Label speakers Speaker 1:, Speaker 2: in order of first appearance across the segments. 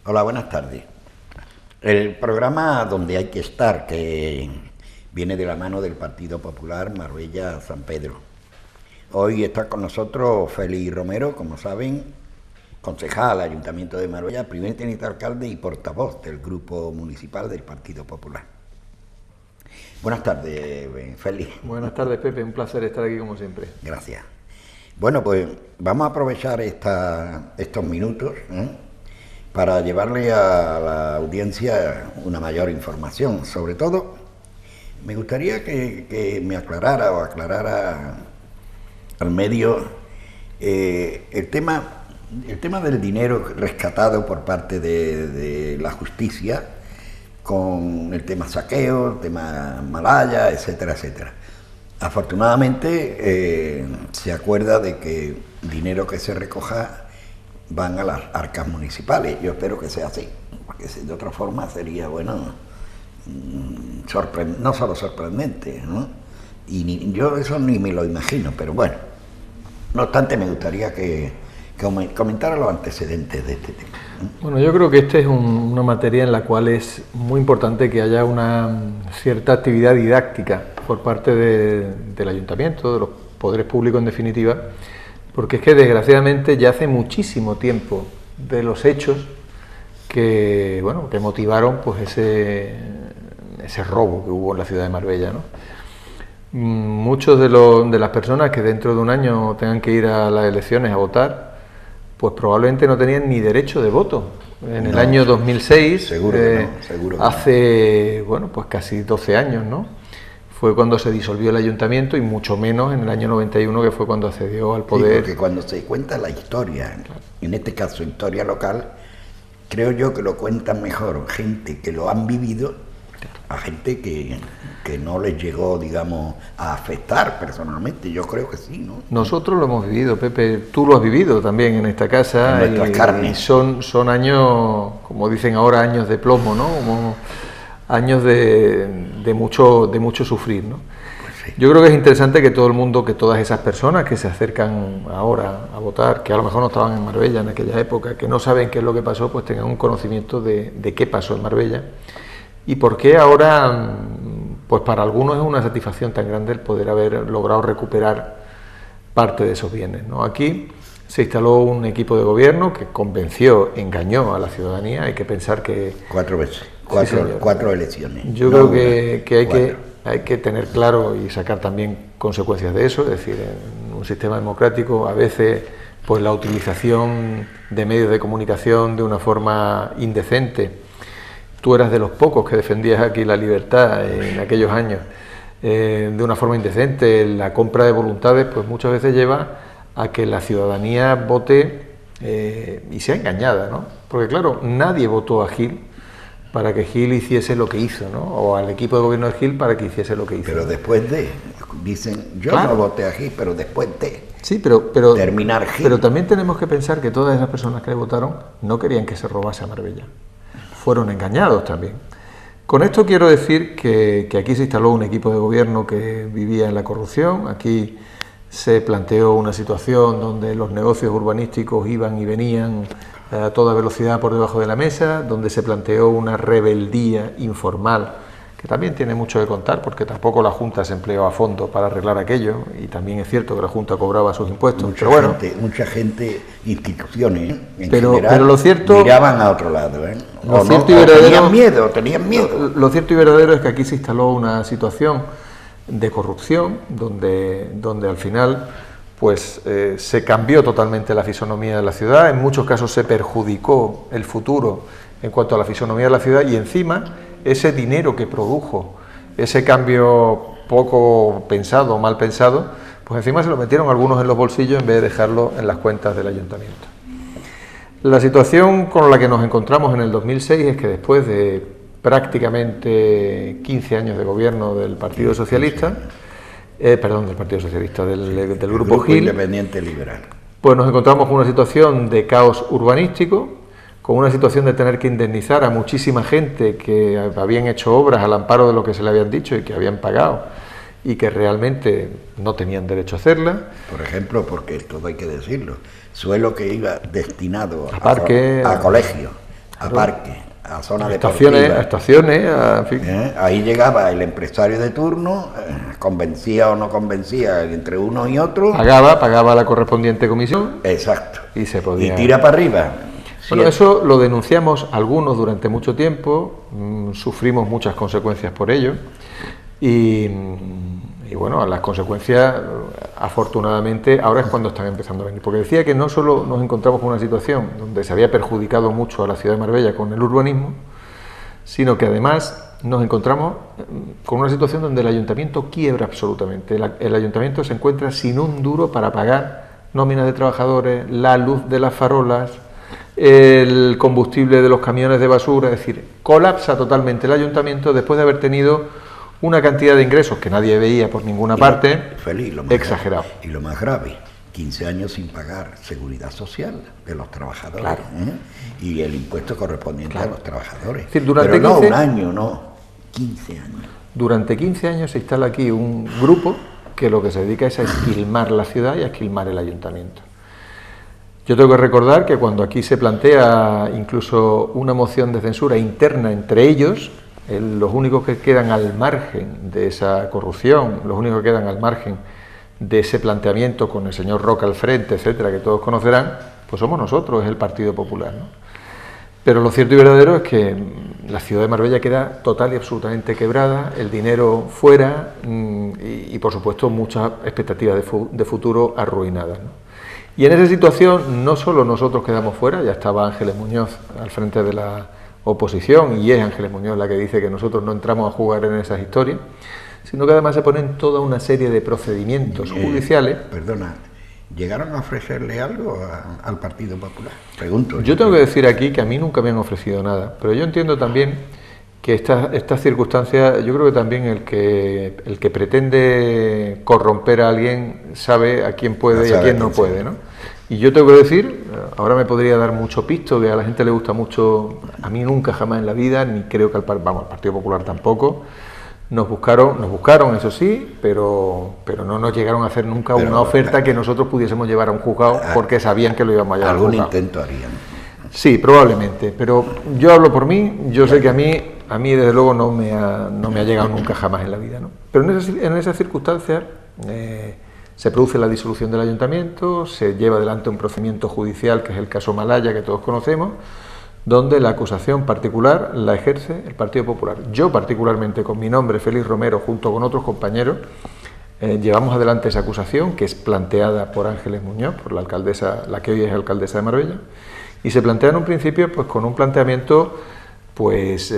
Speaker 1: Hola, buenas tardes. El programa Donde hay que estar, que viene de la mano del Partido Popular Marbella-San Pedro. Hoy está con nosotros Félix Romero, como saben, concejal del Ayuntamiento de Marbella, primer teniente alcalde y portavoz del Grupo Municipal del Partido Popular. Buenas tardes, Félix.
Speaker 2: Buenas tardes, Pepe. Un placer estar aquí como siempre.
Speaker 1: Gracias. Bueno, pues vamos a aprovechar estos minutos para llevarle a la audiencia una mayor información. Sobre todo, me gustaría que me aclarara al medio el tema del dinero rescatado por parte de la justicia con el tema saqueo, el tema Malaya, etcétera, etcétera. Afortunadamente se acuerda de que dinero que se recoja van a las arcas municipales. Yo espero que sea así, porque de otra forma sería, bueno, no solo sorprendente, ¿no? Y yo eso ni me lo imagino, pero bueno. No obstante, me gustaría que comentara los antecedentes de este tema.
Speaker 2: Bueno, yo creo que esta es una materia en la cual es muy importante que haya una cierta actividad didáctica por parte del ayuntamiento, de los poderes públicos en definitiva, porque es que desgraciadamente ya hace muchísimo tiempo de los hechos que motivaron pues ese robo que hubo en la ciudad de Marbella, ¿no? Muchos de las personas que dentro de un año tengan que ir a las elecciones a votar, pues probablemente no tenían ni derecho de voto. En el año 2006,
Speaker 1: seguro que no.
Speaker 2: Hace pues casi 12 años, ¿no? Fue cuando se disolvió el ayuntamiento, y mucho menos en el año 91, que fue cuando accedió al poder.
Speaker 1: Sí, porque cuando se cuenta la historia, en este caso historia local, creo yo que lo cuentan mejor gente que lo han vivido a gente que no les llegó, digamos, a afectar personalmente. Yo creo que sí, ¿no?
Speaker 2: Nosotros lo hemos vivido, Pepe. Tú lo has vivido también en esta casa.
Speaker 1: En nuestras carnes.
Speaker 2: Son años, como dicen ahora, años de plomo, ¿no? Como años de mucho sufrir, ¿no?
Speaker 1: Pues sí.
Speaker 2: Yo creo que es interesante que todo el mundo, que todas esas personas que se acercan ahora a votar, que a lo mejor no estaban en Marbella en aquella época, que no saben qué es lo que pasó, pues tengan un conocimiento de qué pasó en Marbella y por qué ahora, pues para algunos es una satisfacción tan grande el poder haber logrado recuperar parte de esos bienes, ¿no? Aquí se instaló un equipo de gobierno que engañó a la ciudadanía. Hay que pensar que
Speaker 1: 4 veces,
Speaker 2: Sí,
Speaker 1: cuatro elecciones.
Speaker 2: Yo creo que hay que tener claro y sacar también consecuencias de eso. Es decir, en un sistema democrático a veces pues la utilización de medios de comunicación de una forma indecente. Tú eras de los pocos que defendías aquí la libertad en aquellos años, de una forma indecente. La compra de voluntades pues muchas veces lleva a que la ciudadanía vote y sea engañada, ¿no? Porque claro, nadie votó a Gil para que Gil hiciese lo que hizo, ¿no? O al equipo de gobierno de Gil para que hiciese lo que hizo.
Speaker 1: Pero después dicen, yo
Speaker 2: claro,
Speaker 1: no voté a Gil, pero después
Speaker 2: sí, pero
Speaker 1: terminar Gil.
Speaker 2: Pero también tenemos que pensar que todas esas personas que le votaron no querían que se robase a Marbella. Fueron engañados también. Con esto quiero decir que aquí se instaló un equipo de gobierno que vivía en la corrupción. Aquí se planteó una situación donde los negocios urbanísticos iban y venían a toda velocidad por debajo de la mesa, donde se planteó una rebeldía informal, que también tiene mucho que contar, porque tampoco la Junta se empleó a fondo para arreglar aquello, y también es cierto que la Junta cobraba sus impuestos.
Speaker 1: Mucha gente, instituciones en
Speaker 2: pero
Speaker 1: general,
Speaker 2: lo cierto,
Speaker 1: miraban a otro lado, ¿eh? Tenían miedo.
Speaker 2: Lo cierto y verdadero es que aquí se instaló una situación de corrupción, donde al final pues se cambió totalmente la fisonomía de la ciudad. En muchos casos se perjudicó el futuro en cuanto a la fisonomía de la ciudad, y encima ese dinero que produjo ese cambio poco pensado, mal pensado, pues encima se lo metieron algunos en los bolsillos en vez de dejarlo en las cuentas del ayuntamiento. La situación con la que nos encontramos en el 2006 es que después de prácticamente 15 años de gobierno del Partido Socialista, del Grupo Gil,
Speaker 1: Independiente Liberal,
Speaker 2: pues nos encontramos con una situación de caos urbanístico, con una situación de tener que indemnizar a muchísima gente que habían hecho obras al amparo de lo que se le habían dicho y que habían pagado y que realmente no tenían derecho a hacerla.
Speaker 1: Por ejemplo, porque todo hay que decirlo, suelo que iba destinado
Speaker 2: a parque,
Speaker 1: a colegios, a parques, a zonas
Speaker 2: deportivas, a estaciones, en fin.
Speaker 1: Ahí llegaba el empresario de turno, convencía o no convencía entre uno y otro.
Speaker 2: Pagaba la correspondiente comisión.
Speaker 1: Exacto.
Speaker 2: Y se podía...
Speaker 1: Y tira para arriba.
Speaker 2: Bueno, eso lo denunciamos algunos durante mucho tiempo, sufrimos muchas consecuencias por ello y bueno, las consecuencias afortunadamente ahora es cuando están empezando a venir, porque decía que no solo nos encontramos con una situación donde se había perjudicado mucho a la ciudad de Marbella con el urbanismo, sino que además nos encontramos con una situación donde el ayuntamiento quiebra absolutamente. El ayuntamiento se encuentra sin un duro para pagar nóminas de trabajadores, la luz de las farolas, el combustible de los camiones de basura, es decir, colapsa totalmente el ayuntamiento después de haber tenido una cantidad de ingresos que nadie veía por ninguna parte, exagerado.
Speaker 1: Y lo más grave, 15 años sin pagar seguridad social de los trabajadores, claro. Y el impuesto correspondiente a los trabajadores.
Speaker 2: Es decir, durante
Speaker 1: pero no
Speaker 2: 15,
Speaker 1: un año, no, 15 años.
Speaker 2: Durante 15 años se instala aquí un grupo que lo que se dedica es a esquilmar la ciudad y a esquilmar el ayuntamiento. Yo tengo que recordar que cuando aquí se plantea incluso una moción de censura interna entre ellos, los únicos que quedan al margen de esa corrupción, los únicos que quedan al margen de ese planteamiento con el señor Roca al frente, etcétera, que todos conocerán, pues somos nosotros, es el Partido Popular, ¿no? Pero lo cierto y verdadero es que la ciudad de Marbella queda total y absolutamente quebrada, el dinero fuera y por supuesto muchas expectativas de futuro arruinadas, ¿no? Y en esa situación no solo nosotros quedamos fuera, ya estaba Ángeles Muñoz al frente de la oposición y es Ángeles Muñoz la que dice que nosotros no entramos a jugar en esas historias, sino que además se ponen toda una serie de procedimientos judiciales.
Speaker 1: Perdona, ¿llegaron a ofrecerle algo al Partido Popular? Pregunto.
Speaker 2: Yo tengo que decir aquí que a mí nunca me han ofrecido nada, pero yo entiendo también que estas circunstancias, yo creo que también el que pretende corromper a alguien sabe a quién puede y a quién no puede, ¿no? Y yo tengo que decir, ahora me podría dar mucho pisto, que a la gente le gusta mucho, a mí nunca jamás en la vida, ni creo que al Partido Popular tampoco, nos buscaron, eso sí, pero no nos llegaron a hacer nunca una oferta que nosotros pudiésemos llevar a un juzgado porque sabían que lo íbamos a llevar a un juzgado.
Speaker 1: Algún intento harían.
Speaker 2: Sí, probablemente, pero yo hablo por mí, yo sé que a mí desde luego no me ha llegado nunca jamás en la vida, ¿no? Pero en esas circunstancias se produce la disolución del ayuntamiento, se lleva adelante un procedimiento judicial que es el caso Malaya, que todos conocemos, donde la acusación particular la ejerce el Partido Popular. Yo particularmente, con mi nombre, Félix Romero, junto con otros compañeros, llevamos adelante esa acusación, que es planteada por Ángeles Muñoz, por la alcaldesa, la que hoy es alcaldesa de Marbella, y se plantea en un principio pues con un planteamiento pues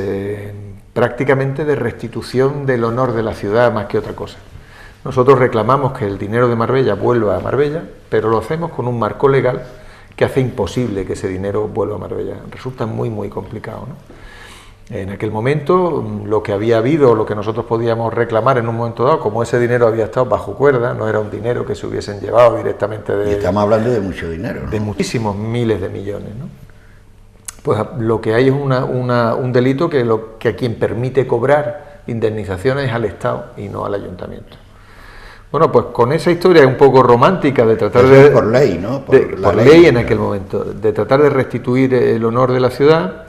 Speaker 2: prácticamente de restitución del honor de la ciudad más que otra cosa. Nosotros reclamamos que el dinero de Marbella vuelva a Marbella, pero lo hacemos con un marco legal que hace imposible que ese dinero vuelva a Marbella. Resulta muy, muy complicado, ¿no? En aquel momento, lo que había habido, lo que nosotros podíamos reclamar en un momento dado, como ese dinero había estado bajo cuerda, no era un dinero que se hubiesen llevado directamente de...
Speaker 1: Y estamos hablando de mucho dinero, ¿no?
Speaker 2: De muchísimos miles de millones, ¿no? Pues lo que hay es un delito que a quien permite cobrar indemnizaciones es al Estado y no al ayuntamiento. Bueno, pues con esa historia un poco romántica de tratar de...
Speaker 1: por ley, ¿no?
Speaker 2: Por ley en aquel momento, de tratar de restituir el honor de la ciudad,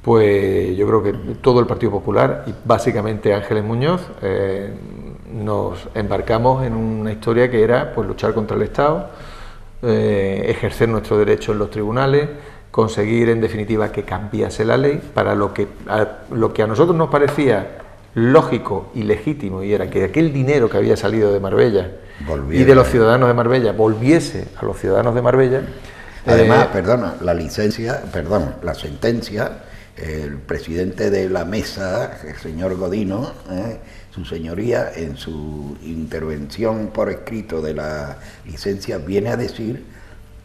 Speaker 2: pues yo creo que todo el Partido Popular y básicamente Ángeles Muñoz nos embarcamos en una historia que era pues luchar contra el Estado, ejercer nuestro derecho en los tribunales, conseguir en definitiva que cambiase la ley para lo que a nosotros nos parecía lógico y legítimo, y era que aquel dinero que había salido de Marbella y de los ciudadanos de Marbella volviese a los ciudadanos de Marbella.
Speaker 1: Además, la sentencia, el presidente de la mesa, el señor Godino, su señoría, en su intervención por escrito de la licencia, viene a decir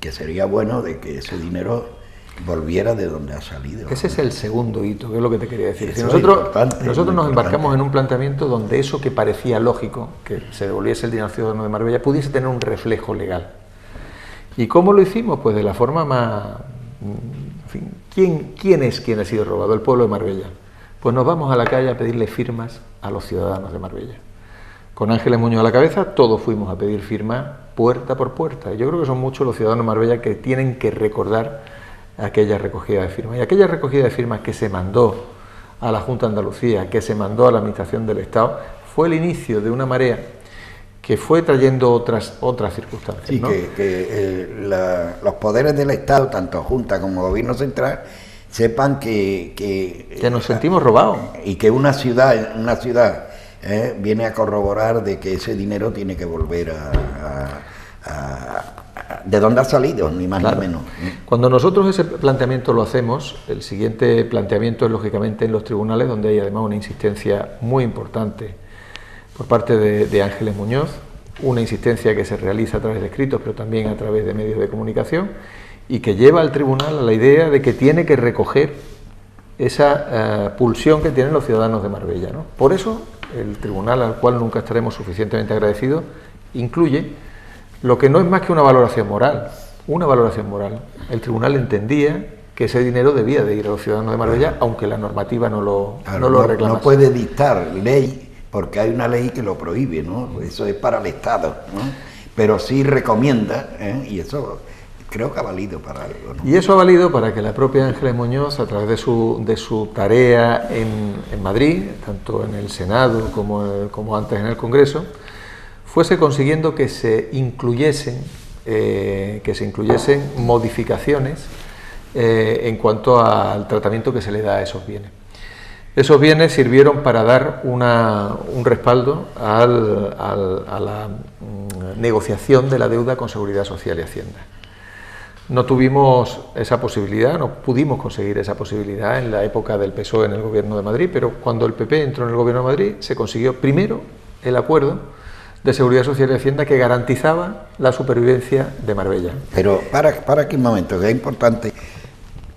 Speaker 1: que sería bueno de que ese dinero volviera de donde ha salido.
Speaker 2: Ese es el segundo hito, que es lo que te quería decir. Si nosotros nos embarcamos en un planteamiento donde eso que parecía lógico, que se devolviese el dinero al ciudadano de Marbella, pudiese tener un reflejo legal. ¿Y cómo lo hicimos? Pues de la forma más... En fin, ¿quién es quien ha sido robado? El pueblo de Marbella. Pues nos vamos a la calle a pedirle firmas a los ciudadanos de Marbella. Con Ángeles Muñoz a la cabeza, todos fuimos a pedir firmas puerta por puerta. Y yo creo que son muchos los ciudadanos de Marbella que tienen que recordar aquella recogida de firmas. Y aquella recogida de firmas que se mandó a la Junta de Andalucía, que se mandó a la Administración del Estado, fue el inicio de una marea que fue trayendo otras circunstancias.
Speaker 1: Sí,
Speaker 2: ¿no?
Speaker 1: los poderes del Estado, tanto Junta como Gobierno Central, sepan que
Speaker 2: nos sentimos robados.
Speaker 1: Y que una ciudad viene a corroborar de que ese dinero tiene que volver de dónde ha salido, ni más ni menos.
Speaker 2: Cuando nosotros ese planteamiento lo hacemos, el siguiente planteamiento es lógicamente en los tribunales, donde hay además una insistencia muy importante por parte de Ángeles Muñoz, una insistencia que se realiza a través de escritos, pero también a través de medios de comunicación, y que lleva al tribunal a la idea de que tiene que recoger esa pulsión que tienen los ciudadanos de Marbella, ¿no? Por eso el tribunal, al cual nunca estaremos suficientemente agradecidos, incluye lo que no es más que una valoración moral. El tribunal entendía que ese dinero debía de ir a los ciudadanos de Marbella, aunque la normativa no lo reclamase.
Speaker 1: No puede dictar ley, porque hay una ley que lo prohíbe, ¿no? Eso es para el Estado, ¿no? Pero sí recomienda, y eso creo que ha valido para algo, ¿no?
Speaker 2: Y eso ha valido para que la propia Ángeles Muñoz, a través de su tarea en Madrid, tanto en el Senado como antes en el Congreso, fuese consiguiendo que se incluyesen modificaciones en cuanto al tratamiento que se le da a esos bienes. Esos bienes sirvieron para dar un respaldo a la negociación de la deuda con Seguridad Social y Hacienda. No tuvimos esa posibilidad, no pudimos conseguir esa posibilidad en la época del PSOE en el Gobierno de Madrid, pero cuando el PP entró en el Gobierno de Madrid se consiguió primero el acuerdo de Seguridad Social y Hacienda que garantizaba la supervivencia de Marbella.
Speaker 1: Pero para aquí un momento, que es importante.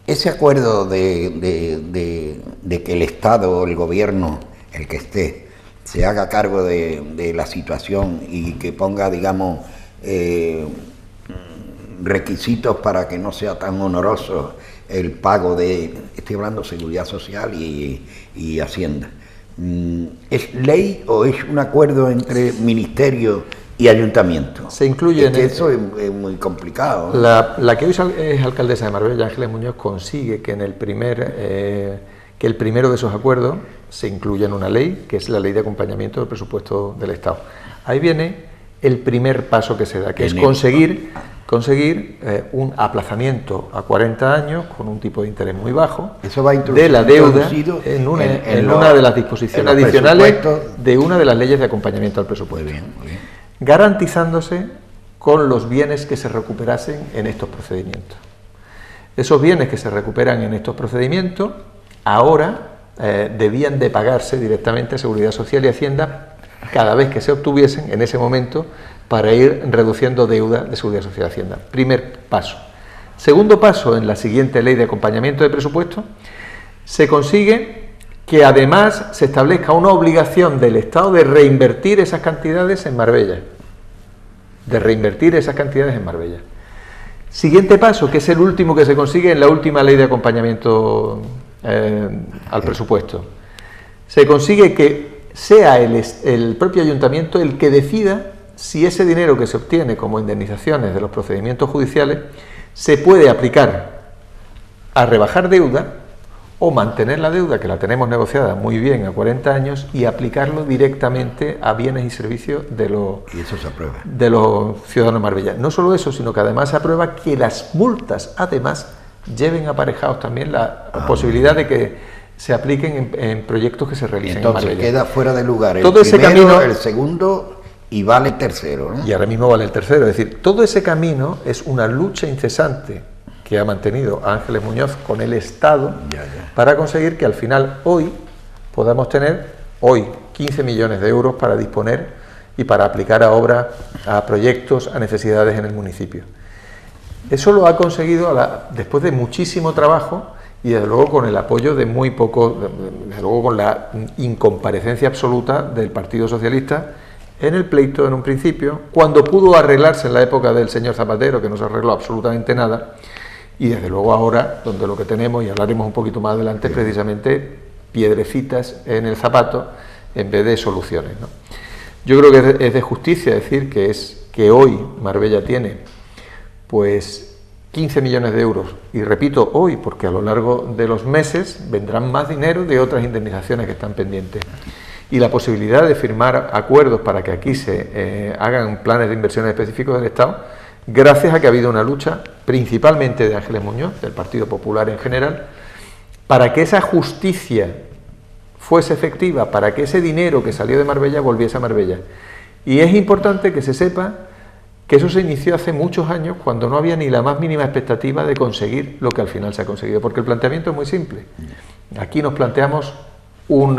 Speaker 1: Ese acuerdo de que el Estado, el Gobierno, el que esté, se haga cargo de la situación y que ponga, digamos, requisitos para que no sea tan oneroso el pago estoy hablando de Seguridad Social y Hacienda. ¿Es ley o es un acuerdo entre Ministerio y Ayuntamiento?
Speaker 2: Se incluye
Speaker 1: eso es muy complicado, ¿no?
Speaker 2: La que hoy es alcaldesa de Marbella, Ángeles Muñoz, consigue que el primero de esos acuerdos se incluya en una ley, que es la Ley de Acompañamiento del Presupuesto del Estado. Ahí viene el primer paso que se da, que es conseguir un aplazamiento a 40 años con un tipo de interés muy bajo.
Speaker 1: Eso va
Speaker 2: de la deuda en una de las disposiciones adicionales de una de las leyes de acompañamiento al presupuesto.
Speaker 1: Muy bien.
Speaker 2: Garantizándose con los bienes que se recuperasen en estos procedimientos. Esos bienes que se recuperan en estos procedimientos ahora debían de pagarse directamente a Seguridad Social y Hacienda cada vez que se obtuviesen en ese momento, para ir reduciendo deuda de Seguridad Social y Hacienda. Primer paso. Segundo paso, en la siguiente ley de acompañamiento de presupuesto, se consigue que además se establezca una obligación del Estado de reinvertir esas cantidades en Marbella. Siguiente paso, que es el último que se consigue en la última ley de acompañamiento al presupuesto. Se consigue que sea el propio ayuntamiento el que decida si ese dinero que se obtiene como indemnizaciones de los procedimientos judiciales se puede aplicar a rebajar deuda o mantener la deuda, que la tenemos negociada muy bien a 40 años, y aplicarlo directamente a bienes y servicios de los ciudadanos de Marbella. No solo eso, sino que además se aprueba que las multas además lleven aparejados también la posibilidad de que se apliquen en proyectos que se realicen en Marbella.
Speaker 1: Entonces queda fuera de lugar
Speaker 2: todo ese camino,
Speaker 1: el segundo y vale el tercero, ¿no?
Speaker 2: Y ahora mismo vale el tercero. Es decir, todo ese camino es una lucha incesante que ha mantenido Ángeles Muñoz con el Estado para conseguir que al final hoy podamos tener 15 millones de euros para disponer y para aplicar a obras, a proyectos, a necesidades en el municipio. Eso lo ha conseguido después de muchísimo trabajo y desde luego con el apoyo de muy poco, desde luego con la incomparecencia absoluta del Partido Socialista en el pleito en un principio, cuando pudo arreglarse en la época del señor Zapatero, que no se arregló absolutamente nada, y desde luego ahora, donde lo que tenemos, y hablaremos un poquito más adelante, es precisamente piedrecitas en el zapato en vez de soluciones, ¿no? Yo creo que es de justicia decir que hoy Marbella tiene pues 15 millones de euros. Y repito, hoy, porque a lo largo de los meses vendrán más dinero de otras indemnizaciones que están pendientes. Y la posibilidad de firmar acuerdos para que aquí se hagan planes de inversiones específicos del Estado, gracias a que ha habido una lucha, principalmente de Ángeles Muñoz, del Partido Popular en general, para que esa justicia fuese efectiva, para que ese dinero que salió de Marbella volviese a Marbella. Y es importante que se sepa que eso se inició hace muchos años, cuando no había ni la más mínima expectativa de conseguir lo que al final se ha conseguido, porque el planteamiento es muy simple. Aquí nos planteamos un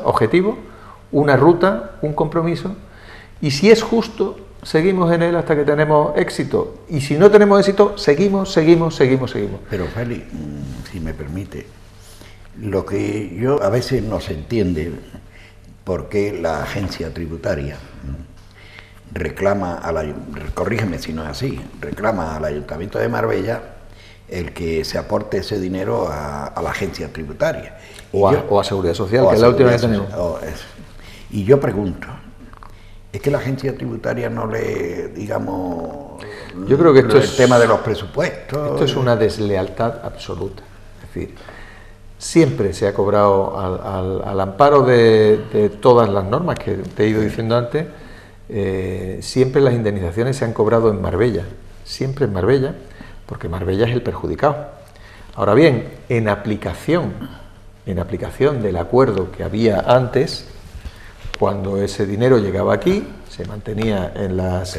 Speaker 2: objetivo, una ruta, un compromiso, y si es justo, seguimos en él hasta que tenemos éxito, y si no tenemos éxito, seguimos.
Speaker 1: Pero Félix, si me permite, lo que yo a veces no se entiende, por qué la agencia tributaria reclama corrígeme si no es así, reclama al Ayuntamiento de Marbella el que se aporte ese dinero a la agencia tributaria.
Speaker 2: O a Seguridad Social, que es la última que tenemos.
Speaker 1: Y yo pregunto, ¿es que la agencia tributaria no le, digamos,
Speaker 2: yo creo que esto
Speaker 1: el tema de los presupuestos?
Speaker 2: Esto es una deslealtad absoluta. Es decir, siempre se ha cobrado al amparo de todas las normas que te he ido diciendo antes. Siempre las indemnizaciones se han cobrado en Marbella, siempre en Marbella, porque Marbella es el perjudicado. Ahora bien, en aplicación del acuerdo que había antes, cuando ese dinero llegaba aquí, se mantenía en las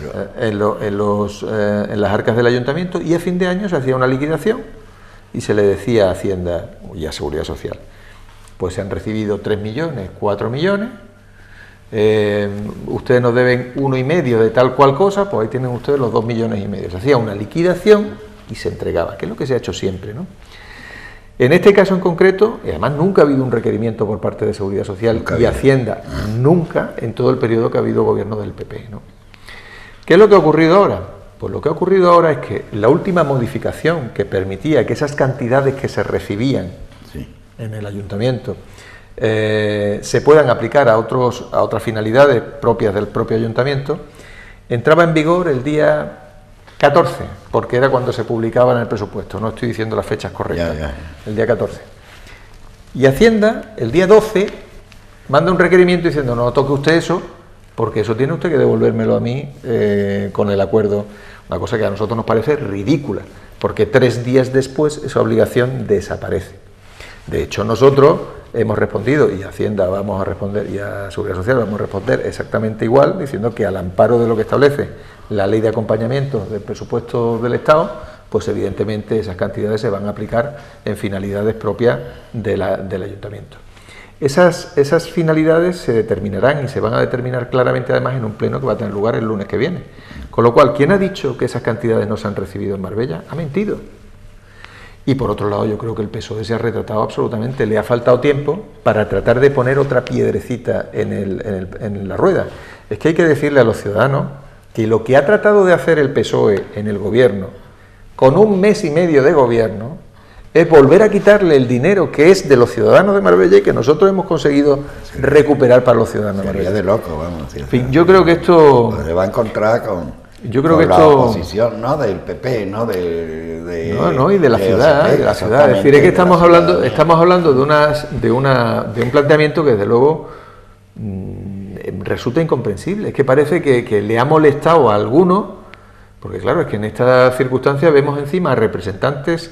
Speaker 2: arcas del ayuntamiento, y a fin de año se hacía una liquidación y se le decía a Hacienda y a Seguridad Social: pues se han recibido 3 millones, 4 millones, ustedes nos deben 1,5 de tal cual cosa, pues ahí tienen ustedes los 2,5 millones. Se hacía una liquidación y se entregaba, que es lo que se ha hecho siempre, ¿no? En este caso en concreto, y además nunca ha habido un requerimiento por parte de Seguridad Social y Hacienda, nunca, en todo el periodo que ha habido gobierno del PP, ¿no? ¿Qué es lo que ha ocurrido ahora? Pues lo que ha ocurrido ahora es que la última modificación que permitía que esas cantidades que se recibían en el ayuntamiento se puedan aplicar a otras finalidades propias del propio ayuntamiento, entraba en vigor el día 14, porque era cuando se publicaba en el presupuesto, no estoy diciendo las fechas correctas, el día 14. Y Hacienda, el día 12, manda un requerimiento diciendo: no toque usted eso, porque eso tiene usted que devolvérmelo a mí con el acuerdo. Una cosa que a nosotros nos parece ridícula, porque 3 días después esa obligación desaparece. De hecho, nosotros hemos respondido, y a Hacienda vamos a responder, y a Seguridad Social vamos a responder exactamente igual, diciendo que al amparo de lo que establece la ley de acompañamiento del presupuesto del Estado, pues evidentemente esas cantidades se van a aplicar en finalidades propias del ayuntamiento. Esas finalidades se determinarán y se van a determinar claramente, además, en un pleno que va a tener lugar el lunes que viene. Con lo cual, ¿quién ha dicho que esas cantidades no se han recibido en Marbella? Ha mentido. Y por otro lado, yo creo que el PSOE se ha retratado absolutamente. Le ha faltado tiempo para tratar de poner otra piedrecita en la rueda. Es que hay que decirle a los ciudadanos que lo que ha tratado de hacer el PSOE en el gobierno, con 1 mes y medio de gobierno, es volver a quitarle el dinero que es de los ciudadanos de Marbella y que nosotros hemos conseguido recuperar para los ciudadanos de Marbella.
Speaker 1: De loco, vamos.
Speaker 2: En fin, yo creo que esto...
Speaker 1: Se va a encontrar con...
Speaker 2: Yo creo que
Speaker 1: la
Speaker 2: esto...
Speaker 1: oposición, no del PP, no y
Speaker 2: de la ciudad, de la ciudad. Es decir, es que estamos hablando de un planteamiento que desde luego resulta incomprensible. Es que parece que le ha molestado a algunos, porque claro, es que en esta circunstancia vemos encima a representantes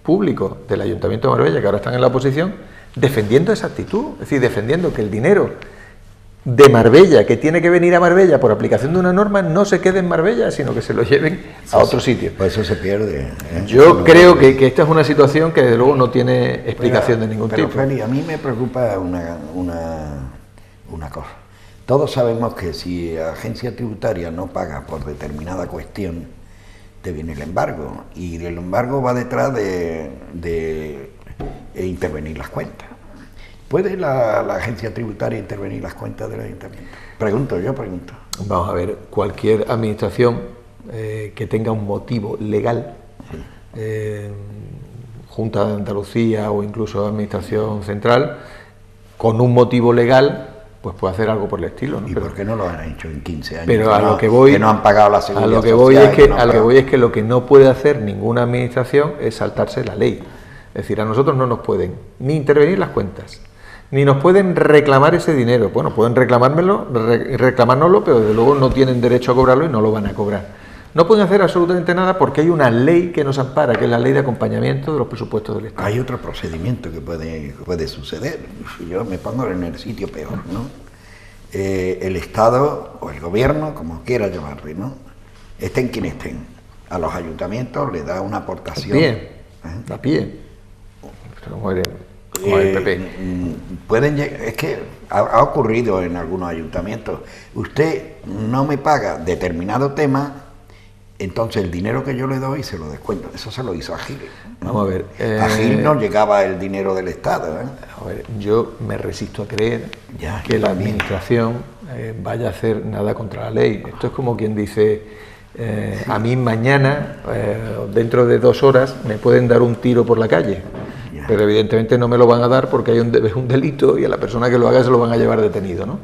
Speaker 2: públicos del Ayuntamiento de Marbella, que ahora están en la oposición, defendiendo esa actitud, es decir, defendiendo que el dinero de Marbella, que tiene que venir a Marbella por aplicación de una norma, no se quede en Marbella, sino que se lo lleven a otro sitio.
Speaker 1: Pues eso se pierde.
Speaker 2: Yo creo que esta es una situación que desde luego no tiene explicación de ningún tipo.
Speaker 1: Feli, a mí me preocupa una cosa. Todos sabemos que si la agencia tributaria no paga por determinada cuestión, te viene el embargo, y el embargo va detrás de intervenir las cuentas. ¿Puede la agencia tributaria intervenir las cuentas del ayuntamiento? Pregunto.
Speaker 2: Vamos a ver, cualquier administración que tenga un motivo legal, Junta de Andalucía o incluso Administración Central, con un motivo legal pues puede hacer algo por el estilo, ¿no?
Speaker 1: ¿Y por qué no lo han hecho en 15 años?
Speaker 2: Pero a lo que voy,
Speaker 1: que no han pagado la seguridad
Speaker 2: a lo que
Speaker 1: social,
Speaker 2: voy es que,
Speaker 1: no
Speaker 2: a lo que voy es que lo que no puede hacer ninguna administración es saltarse la ley. Es decir, a nosotros no nos pueden ni intervenir las cuentas, ni nos pueden reclamar ese dinero. Bueno, pueden reclamárnoslo, pero desde luego no tienen derecho a cobrarlo y no lo van a cobrar. No pueden hacer absolutamente nada porque hay una ley que nos ampara, que es la ley de acompañamiento de los presupuestos del Estado.
Speaker 1: Hay otro procedimiento que puede suceder. Yo me pongo en el sitio peor, ¿no? El Estado o el Gobierno, como quiera llamarle, ¿no? Estén quien estén. A los ayuntamientos le da una aportación.
Speaker 2: A pie. Como el PP.
Speaker 1: Es que ha ocurrido en algunos ayuntamientos. Usted no me paga determinado tema, entonces el dinero que yo le doy se lo descuento. Eso se lo hizo a Gil, ¿no?
Speaker 2: Vamos a ver.
Speaker 1: A Gil no llegaba el dinero del Estado, ¿eh?
Speaker 2: A ver, yo me resisto a creer que la administración vaya a hacer nada contra la ley. Esto es como quien dice, a mí mañana, dentro de 2 horas, me pueden dar un tiro por la calle. Pero evidentemente no me lo van a dar porque es un delito y a la persona que lo haga se lo van a llevar detenido, ¿no?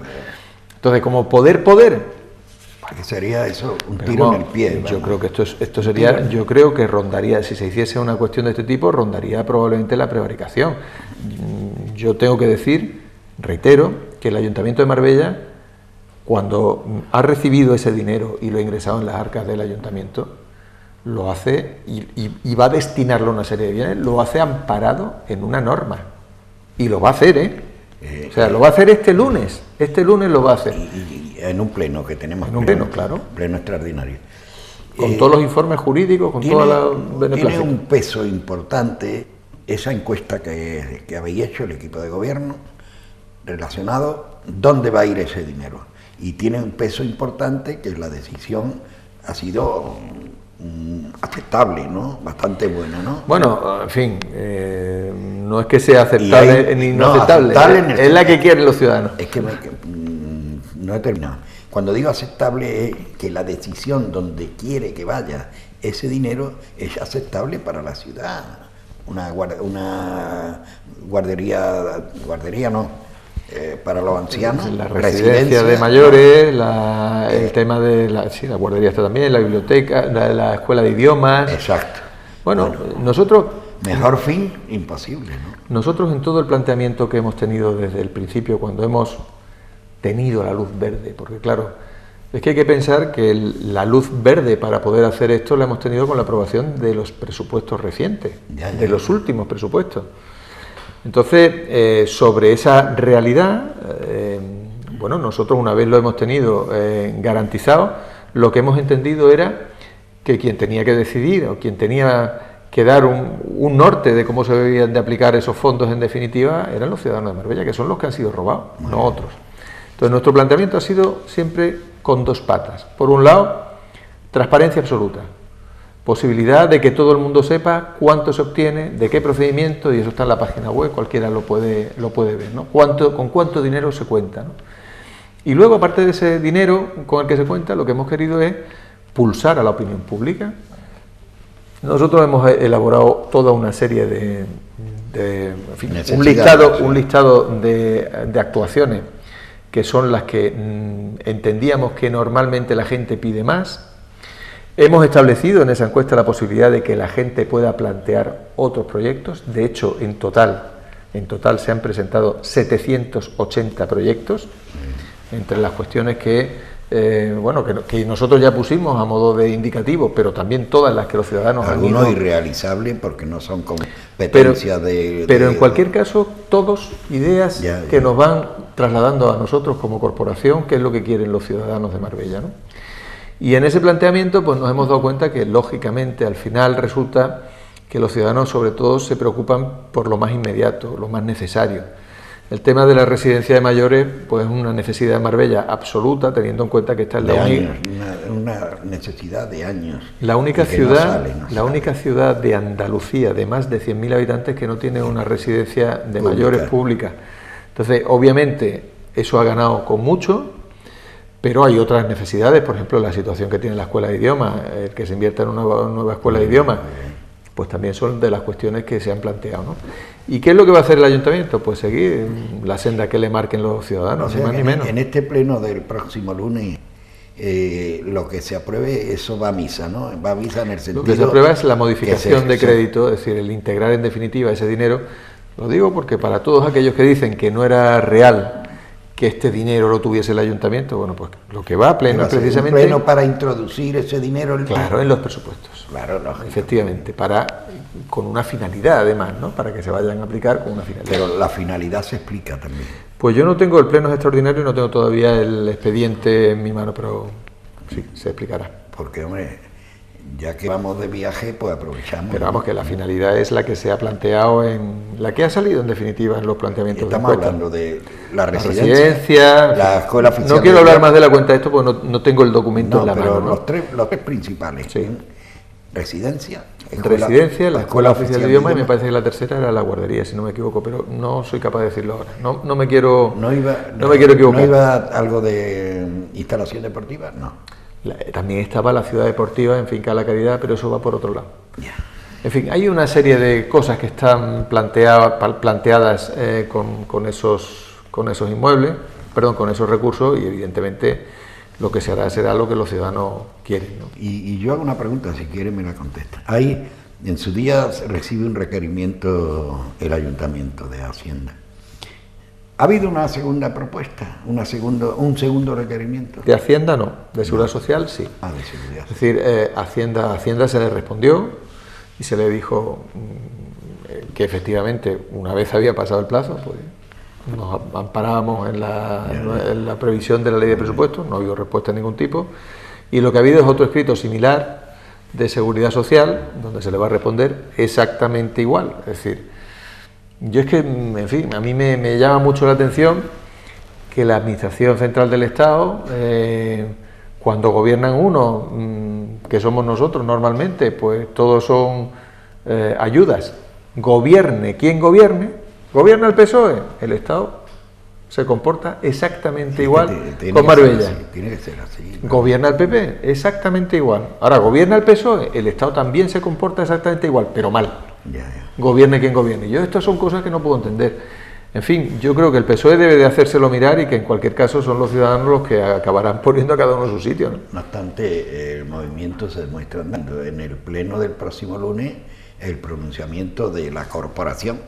Speaker 2: Entonces, como poder...
Speaker 1: ¿Qué sería eso? Un tiro en el pie.
Speaker 2: Yo creo que esto sería, yo creo que rondaría, si se hiciese una cuestión de este tipo, rondaría probablemente la prevaricación. Yo tengo que decir, reitero, que el Ayuntamiento de Marbella, cuando ha recibido ese dinero y lo ha ingresado en las arcas del Ayuntamiento, lo hace y va a destinarlo a una serie de bienes, lo hace amparado en una norma. Y lo va a hacer, o sea, lo va a hacer este lunes lo va a hacer.
Speaker 1: Y en un pleno que tenemos.
Speaker 2: En un pleno, claro.
Speaker 1: Pleno extraordinario.
Speaker 2: Con todos los informes jurídicos, con toda la beneplácito.
Speaker 1: Tiene un peso importante esa encuesta que habéis hecho el equipo de gobierno relacionado dónde va a ir ese dinero. Y tiene un peso importante que la decisión ha sido aceptable, ¿no? Bastante buena, ¿no?
Speaker 2: Bueno, en fin, no es que sea aceptable ni no aceptable, es la que quieren los ciudadanos.
Speaker 1: Es que no he terminado. Cuando digo aceptable es que la decisión donde quiere que vaya ese dinero es aceptable para la ciudad. Una guardería no, para los ancianos,
Speaker 2: la residencia de mayores, el tema de la guardería está también, la biblioteca, la escuela de idiomas.
Speaker 1: Exacto.
Speaker 2: Bueno, nosotros...
Speaker 1: Mejor fin, imposible, ¿no?
Speaker 2: Nosotros en todo el planteamiento que hemos tenido desde el principio, cuando hemos tenido la luz verde, porque claro, es que hay que pensar que la luz verde para poder hacer esto la hemos tenido con la aprobación de los presupuestos recientes, de los últimos presupuestos. Entonces, sobre esa realidad, bueno, nosotros una vez lo hemos tenido garantizado, lo que hemos entendido era que quien tenía que decidir o quien tenía que dar un norte de cómo se debían de aplicar esos fondos en definitiva eran los ciudadanos de Marbella, que son los que han sido robados, no otros. Entonces nuestro planteamiento ha sido siempre con 2 patas. Por un lado, transparencia absoluta, posibilidad de que todo el mundo sepa cuánto se obtiene, de qué procedimiento, y eso está en la página web, cualquiera lo puede ver, ¿no? Con cuánto dinero se cuenta, ¿no? Y luego, aparte de ese dinero con el que se cuenta, lo que hemos querido es pulsar a la opinión pública. Nosotros hemos elaborado toda una serie en fin, un listado de actuaciones que son las que entendíamos que normalmente la gente pide más. Hemos establecido en esa encuesta la posibilidad de que la gente pueda plantear otros proyectos. De hecho, en total se han presentado 780 proyectos, entre las cuestiones que nosotros ya pusimos a modo de indicativo, pero también todas las que los ciudadanos
Speaker 1: algunos han irrealizables porque no son competencias
Speaker 2: pero en cualquier caso, todos ideas que nos van trasladando a nosotros como corporación qué es lo que quieren los ciudadanos de Marbella, ¿no? Y en ese planteamiento pues nos hemos dado cuenta que lógicamente al final resulta que los ciudadanos sobre todo se preocupan por lo más inmediato, lo más necesario. El tema de la residencia de mayores pues es una necesidad de Marbella absoluta, teniendo en cuenta que esta es
Speaker 1: una necesidad de años.
Speaker 2: La única ciudad de Andalucía de más de 100.000 habitantes que no tiene una residencia de mayores pública. Entonces, obviamente, eso ha ganado con mucho, pero hay otras necesidades, por ejemplo, la situación que tiene la escuela de idiomas, el que se invierta en una nueva escuela de idiomas, pues también son de las cuestiones que se han planteado, ¿no? ¿Y qué es lo que va a hacer el ayuntamiento? Pues seguir la senda que le marquen los ciudadanos,
Speaker 1: O sea,
Speaker 2: ni más ni menos.
Speaker 1: en este pleno del próximo lunes, lo que se apruebe, eso va a misa, ¿no? Va a misa en el sentido...
Speaker 2: Lo que se aprueba es la modificación de
Speaker 1: se-
Speaker 2: crédito, es decir, el integrar en definitiva ese dinero. Lo digo porque para todos aquellos que dicen que no era real que este dinero lo tuviese el ayuntamiento, bueno, pues lo que va a pleno
Speaker 1: va
Speaker 2: es
Speaker 1: a ser un
Speaker 2: precisamente...
Speaker 1: pleno para introducir ese dinero.
Speaker 2: Claro, en los presupuestos.
Speaker 1: Claro, lógico.
Speaker 2: Efectivamente, con una finalidad además, ¿no? Para que se vayan a aplicar con una finalidad.
Speaker 1: Pero la finalidad se explica también.
Speaker 2: Pues yo no tengo el pleno extraordinario y no tengo todavía el expediente en mi mano, pero sí, se explicará.
Speaker 1: Porque, hombre, ya que vamos de viaje, pues aprovechamos.
Speaker 2: Pero vamos, que la finalidad es la que se ha planteado la que ha salido en definitiva en los planteamientos
Speaker 1: Estamos
Speaker 2: de encuesta.
Speaker 1: hablando de la
Speaker 2: La
Speaker 1: residencia, la escuela oficial.
Speaker 2: No quiero hablar más de la cuenta de esto porque no tengo el documento
Speaker 1: No,
Speaker 2: en la
Speaker 1: pero
Speaker 2: mano, ¿no?
Speaker 1: los tres principales.
Speaker 2: Sí.
Speaker 1: Residencia,
Speaker 2: La escuela oficial de idioma, y me parece que la tercera era la guardería, si no me equivoco, pero no soy capaz de decirlo ahora. No me quiero equivocar.
Speaker 1: ¿No iba algo de instalación deportiva? No.
Speaker 2: También estaba la ciudad deportiva en Finca La Caridad, pero eso va por otro lado.
Speaker 1: Ya.
Speaker 2: En fin, hay una serie de cosas que están planteadas con esos inmuebles, con esos recursos, y evidentemente lo que se hará será lo que los ciudadanos quieren, ¿no?
Speaker 1: Y yo hago una pregunta, si quiere me la contesta. Ahí, en su día recibe un requerimiento el Ayuntamiento de Hacienda. ¿Ha habido una segunda propuesta, un segundo requerimiento?
Speaker 2: De Hacienda no, de Seguridad Social sí.
Speaker 1: De seguridad.
Speaker 2: Es decir, Hacienda se le respondió y se le dijo que efectivamente, una vez había pasado el plazo, pues nos amparábamos en la previsión de la ley de presupuestos, no ha habido respuesta de ningún tipo, y lo que ha habido es otro escrito similar de Seguridad Social, donde se le va a responder exactamente igual. Es decir, yo es que, en fin, a mí me llama mucho la atención que la Administración Central del Estado, cuando gobiernan unos, que somos nosotros normalmente, pues todos son ayudas, gobierne quien gobierne, gobierna el PSOE, el Estado se comporta exactamente igual con Marbella.
Speaker 1: Tiene que ser así.
Speaker 2: Gobierna el PP, exactamente igual. Ahora, gobierna el PSOE, el Estado también se comporta exactamente igual, pero mal.
Speaker 1: Ya.
Speaker 2: Gobierne quien gobierne. Yo estas son cosas que no puedo entender. En fin, yo creo que el PSOE debe de hacérselo mirar y que en cualquier caso son los ciudadanos los que acabarán poniendo a cada uno en su sitio, ¿no?
Speaker 1: No obstante, el movimiento se demuestra andando. En el pleno del próximo lunes, el pronunciamiento de la corporación,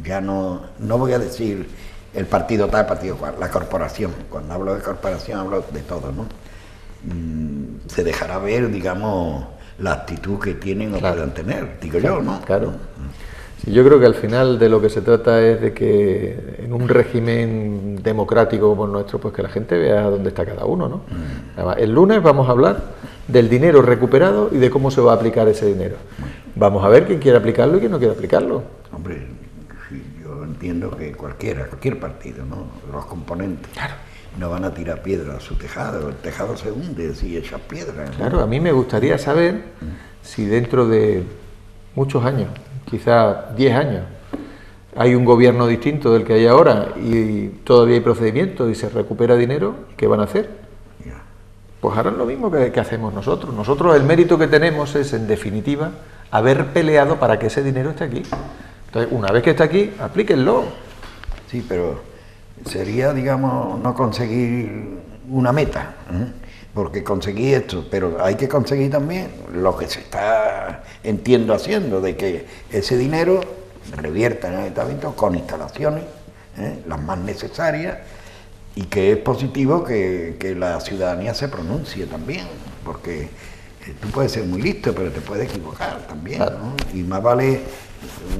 Speaker 1: ya no voy a decir el partido tal, partido cual, la corporación. Cuando hablo de corporación hablo de todo, ¿no? Se dejará ver, digamos, la actitud que tienen o puedan tener, digo yo, ¿no?
Speaker 2: Claro. Sí, yo creo que al final de lo que se trata es de que en un régimen democrático como el nuestro, pues que la gente vea dónde está cada uno, ¿no? Además, el lunes vamos a hablar del dinero recuperado y de cómo se va a aplicar ese dinero. Vamos a ver quién quiere aplicarlo y quién no quiere aplicarlo.
Speaker 1: Hombre, sí, yo entiendo que cualquier partido, ¿no? Los componentes.
Speaker 2: Claro.
Speaker 1: No van a tirar piedra a su tejado, el tejado se hunde si echas piedra, ¿no?
Speaker 2: Claro, a mí me gustaría saber si dentro de muchos años, quizá 10 años, hay un gobierno distinto del que hay ahora y todavía hay procedimientos y se recupera dinero, ¿qué van a hacer?
Speaker 1: Ya.
Speaker 2: Pues harán lo mismo que hacemos nosotros. Nosotros el mérito que tenemos es, en definitiva, haber peleado para que ese dinero esté aquí. Entonces, una vez que está aquí, aplíquenlo.
Speaker 1: Sí, pero sería, digamos, no conseguir una meta, porque conseguí esto, pero hay que conseguir también lo que se está, entiendo, haciendo, de que ese dinero revierta en el ayuntamiento con instalaciones, las más necesarias, y que es positivo que la ciudadanía se pronuncie también, porque tú puedes ser muy listo, pero te puedes equivocar también, ¿no? Y más vale,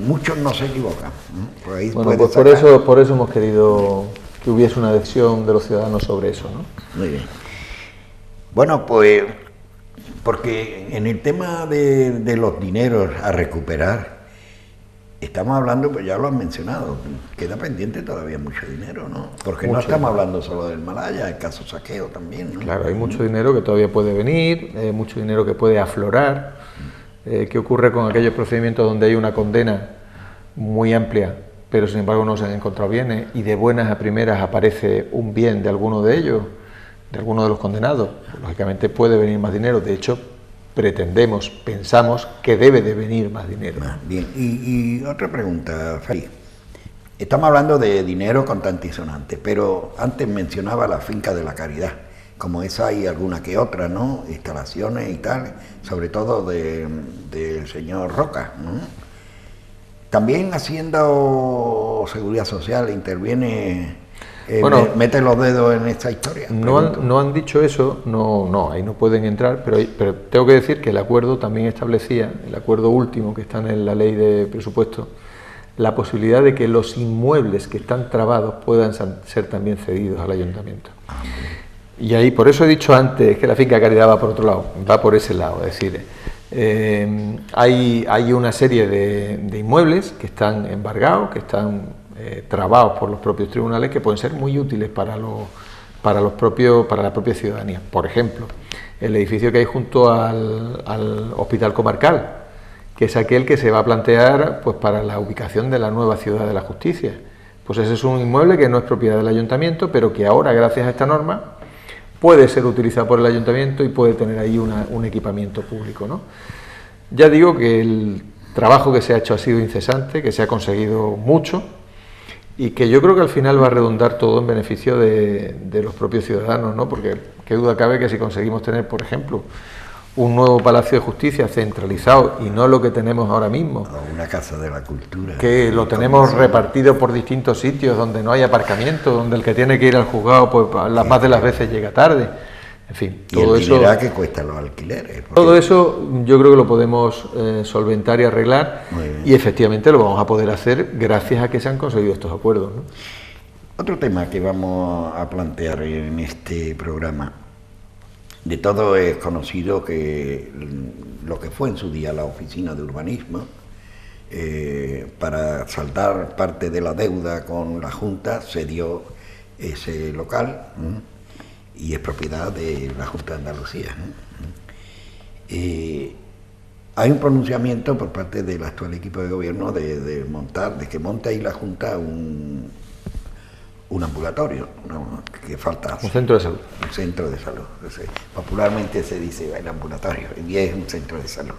Speaker 1: muchos no se equivocan, ¿no? Por ahí
Speaker 2: bueno, pues por eso hemos querido que hubiese una decisión de los ciudadanos sobre eso, ¿no?
Speaker 1: Muy bien. Bueno, pues, porque en el tema de los dineros a recuperar, estamos hablando, pues ya lo han mencionado, queda pendiente todavía mucho dinero, ¿no? Porque no estamos hablando solo del Malaya, el caso saqueo también, ¿no?
Speaker 2: Claro, hay mucho dinero que todavía puede venir, mucho dinero que puede aflorar. ¿Qué ocurre con aquellos procedimientos donde hay una condena muy amplia, pero sin embargo no se han encontrado bienes y de buenas a primeras aparece un bien de alguno de ellos, de alguno de los condenados? Lógicamente puede venir más dinero. De hecho, pretendemos, pensamos que debe de venir más dinero.
Speaker 1: Bien, y otra pregunta, Félix. Estamos hablando de dinero contante y sonante, pero antes mencionaba la finca de la Caridad. Como esa hay alguna que otra, ¿no? Instalaciones y tal, sobre todo del señor Roca, ¿no? También Hacienda o Seguridad Social interviene, bueno, mete los dedos en esta historia.
Speaker 2: No han dicho eso, no, ahí no pueden entrar, pero tengo que decir que el acuerdo también establecía, el acuerdo último que está en la ley de presupuesto, la posibilidad de que los inmuebles que están trabados puedan ser también cedidos al ayuntamiento. Y ahí, por eso he dicho antes que la finca Caridad va por otro lado, va por ese lado, es decir, hay una serie de inmuebles que están embargados, que están trabados por los propios tribunales, que pueden ser muy útiles para la propia ciudadanía. Por ejemplo, el edificio que hay junto al Hospital Comarcal, que es aquel que se va a plantear pues para la ubicación de la nueva Ciudad de la Justicia. Pues ese es un inmueble que no es propiedad del ayuntamiento, pero que ahora, gracias a esta norma, puede ser utilizado por el ayuntamiento y puede tener ahí un equipamiento público, ¿no? Ya digo que el trabajo que se ha hecho ha sido incesante, que se ha conseguido mucho y que yo creo que al final va a redundar todo en beneficio de los propios ciudadanos, ¿no? Porque qué duda cabe que si conseguimos tener, por ejemplo, un nuevo Palacio de Justicia centralizado y no lo que tenemos ahora mismo.
Speaker 1: Una casa de la cultura.
Speaker 2: Que lo tenemos repartido por distintos sitios donde no hay aparcamiento, donde el que tiene que ir al juzgado pues más de las veces llega tarde. En fin,
Speaker 1: todo eso. ¿Y el que cuestan los alquileres?
Speaker 2: Todo eso yo creo que lo podemos solventar y arreglar y efectivamente lo vamos a poder hacer gracias a que se han conseguido estos acuerdos, ¿no?
Speaker 1: Otro tema que vamos a plantear en este programa. De todo es conocido que lo que fue en su día la Oficina de Urbanismo, para saldar parte de la deuda con la Junta, cedió ese local y es propiedad de la Junta de Andalucía. Hay un pronunciamiento por parte del actual equipo de gobierno de que monte ahí la Junta un ambulatorio, ¿no? Que falta.
Speaker 2: Un centro de salud.
Speaker 1: Un centro de salud. Entonces, popularmente se dice el ambulatorio, y es un centro de salud.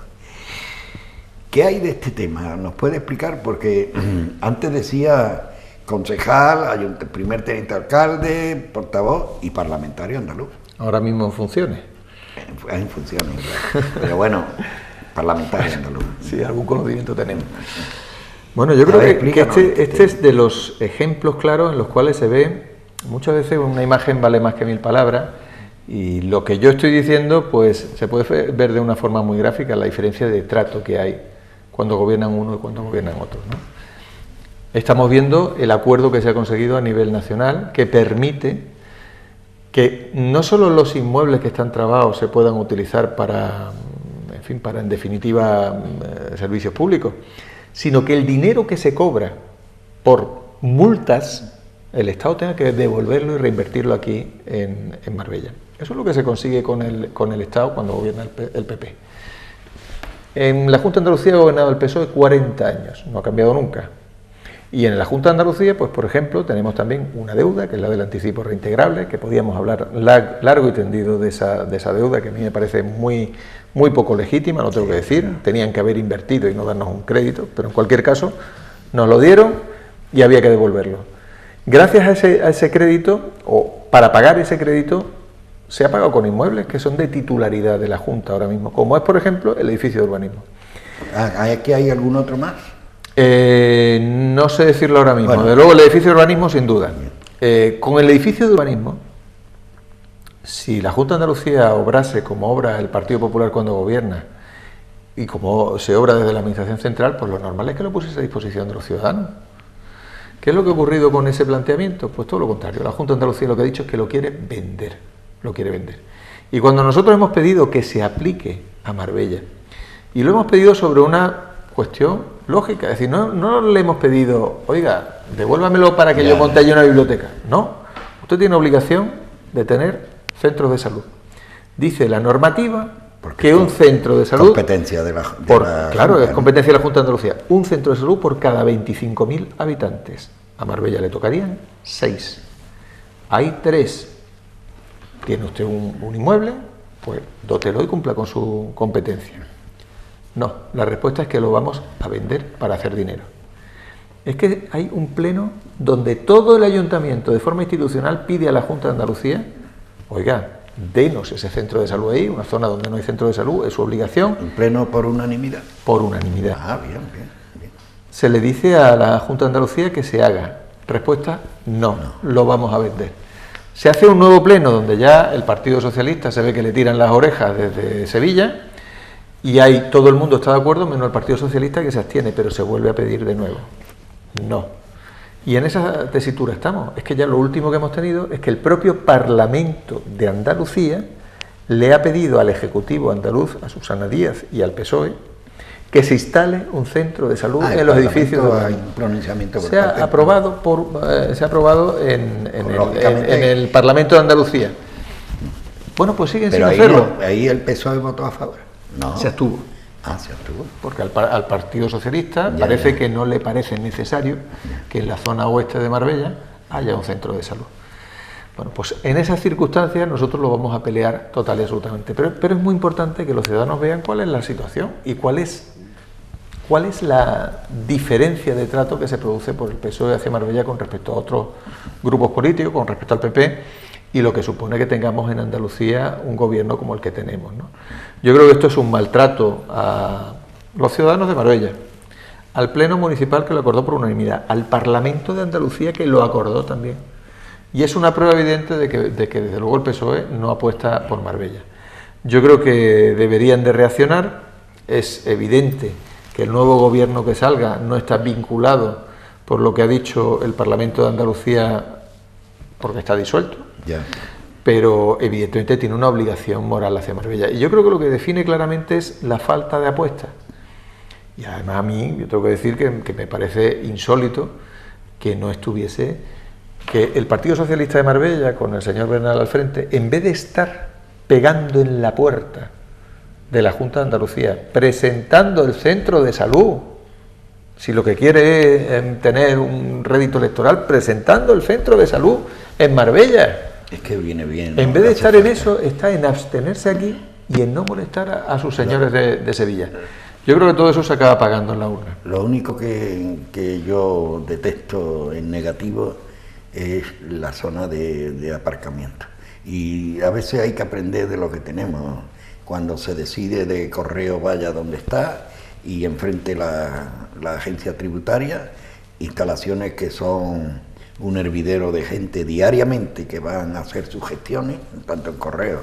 Speaker 1: ¿Qué hay de este tema? ¿Nos puede explicar? Porque antes decía concejal, primer teniente alcalde, portavoz y parlamentario andaluz.
Speaker 2: Ahora mismo en funciones.
Speaker 1: En funciones, claro. Pero bueno, parlamentario andaluz.
Speaker 2: Sí, algún conocimiento tenemos. Bueno, yo creo que este es de los ejemplos claros en los cuales se ve, muchas veces una imagen vale más que 1000 palabras, y lo que yo estoy diciendo pues se puede ver de una forma muy gráfica la diferencia de trato que hay cuando gobiernan uno y cuando gobiernan otro, ¿no? Estamos viendo el acuerdo que se ha conseguido a nivel nacional que permite que no solo los inmuebles que están trabados se puedan utilizar para en definitiva servicios públicos, sino que el dinero que se cobra por multas, el Estado tenga que devolverlo y reinvertirlo aquí en Marbella. Eso es lo que se consigue con el Estado cuando gobierna el PP. En la Junta de Andalucía ha gobernado el PSOE 40 años, no ha cambiado nunca. Y en la Junta de Andalucía, pues por ejemplo, tenemos también una deuda, que es la del anticipo reintegrable, que podíamos hablar largo y tendido de esa deuda, que a mí me parece muy poco legítima, no tengo que decir, tenían que haber invertido y no darnos un crédito, pero en cualquier caso nos lo dieron y había que devolverlo. Gracias a ese crédito, o para pagar ese crédito, se ha pagado con inmuebles que son de titularidad de la Junta ahora mismo, como es por ejemplo el edificio de urbanismo.
Speaker 1: ¿Aquí hay algún otro más?
Speaker 2: No sé decirlo ahora mismo, bueno. De luego el edificio de urbanismo sin duda. Con el edificio de urbanismo, si la Junta de Andalucía obrase como obra el Partido Popular cuando gobierna y como se obra desde la Administración Central, pues lo normal es que lo pusiese a disposición de los ciudadanos. ¿Qué es lo que ha ocurrido con ese planteamiento? Pues todo lo contrario. La Junta de Andalucía lo que ha dicho es que lo quiere vender. Y cuando nosotros hemos pedido que se aplique a Marbella, y lo hemos pedido sobre una cuestión lógica, es decir, no le hemos pedido, oiga, devuélvamelo para que yo monte allí una biblioteca. No, usted tiene obligación de tener centros de salud. Dice la normativa que un centro de salud...
Speaker 1: Competencia de la
Speaker 2: claro, es competencia de la Junta de Andalucía. Un centro de salud por cada 25.000 habitantes. A Marbella le tocarían 6. Hay 3. Tiene usted un inmueble, pues dótelo y cumpla con su competencia. No, la respuesta es que lo vamos a vender para hacer dinero. Es que hay un pleno donde todo el ayuntamiento de forma institucional pide a la Junta de Andalucía, oiga, denos ese centro de salud ahí, una zona donde no hay centro de salud, es su obligación.
Speaker 1: ¿Un pleno por unanimidad?
Speaker 2: Por unanimidad.
Speaker 1: Ah, bien.
Speaker 2: Se le dice a la Junta de Andalucía que se haga. Respuesta, no, lo vamos a vender. Se hace un nuevo pleno donde ya el Partido Socialista se ve que le tiran las orejas desde Sevilla y ahí todo el mundo está de acuerdo, menos el Partido Socialista que se abstiene, pero se vuelve a pedir de nuevo. No. Y en esa tesitura estamos. Es que ya lo último que hemos tenido es que el propio Parlamento de Andalucía le ha pedido al Ejecutivo andaluz, a Susana Díaz y al PSOE, que se instale un centro de salud en los edificios de
Speaker 1: pronunciamiento.
Speaker 2: Se ha aprobado en el Parlamento de Andalucía. Bueno, pues siguen sin hacerlo.
Speaker 1: ¿Ahí el PSOE votó a favor? No.
Speaker 2: Se abstuvo.
Speaker 1: Ah, se abstuvo.
Speaker 2: Porque al Partido Socialista parece que no le parece necesario que en la zona oeste de Marbella haya un centro de salud. Bueno, pues en esas circunstancias nosotros lo vamos a pelear total y absolutamente. Pero es muy importante que los ciudadanos vean cuál es la situación y cuál es la diferencia de trato que se produce por el PSOE hacia Marbella con respecto a otros grupos políticos, con respecto al PP, y lo que supone que tengamos en Andalucía un gobierno como el que tenemos, ¿no? Yo creo que esto es un maltrato a los ciudadanos de Marbella, al Pleno Municipal que lo acordó por unanimidad, al Parlamento de Andalucía que lo acordó también. Y es una prueba evidente de que desde luego el PSOE no apuesta por Marbella. Yo creo que deberían de reaccionar. Es evidente que el nuevo gobierno que salga no está vinculado por lo que ha dicho el Parlamento de Andalucía porque está disuelto.
Speaker 1: Ya.
Speaker 2: Pero evidentemente tiene una obligación moral hacia Marbella. Y yo creo que lo que define claramente es la falta de apuesta. Y además a mí, yo tengo que decir que me parece insólito que no estuviese, que el Partido Socialista de Marbella, con el señor Bernal al frente, en vez de estar pegando en la puerta de la Junta de Andalucía, presentando el centro de salud, si lo que quiere es tener un rédito electoral, presentando el centro de salud en Marbella.
Speaker 1: Es que viene bien, ¿no?
Speaker 2: En vez de estar en eso, está en abstenerse aquí y en no molestar a sus señores de Sevilla. Yo creo que todo eso se acaba pagando en la urna.
Speaker 1: Lo único que yo detesto en negativo es la zona de aparcamiento. Y a veces hay que aprender de lo que tenemos. Cuando se decide de Correo vaya donde está y enfrente la agencia tributaria, instalaciones que son un hervidero de gente diariamente que van a hacer sus gestiones, tanto en Correo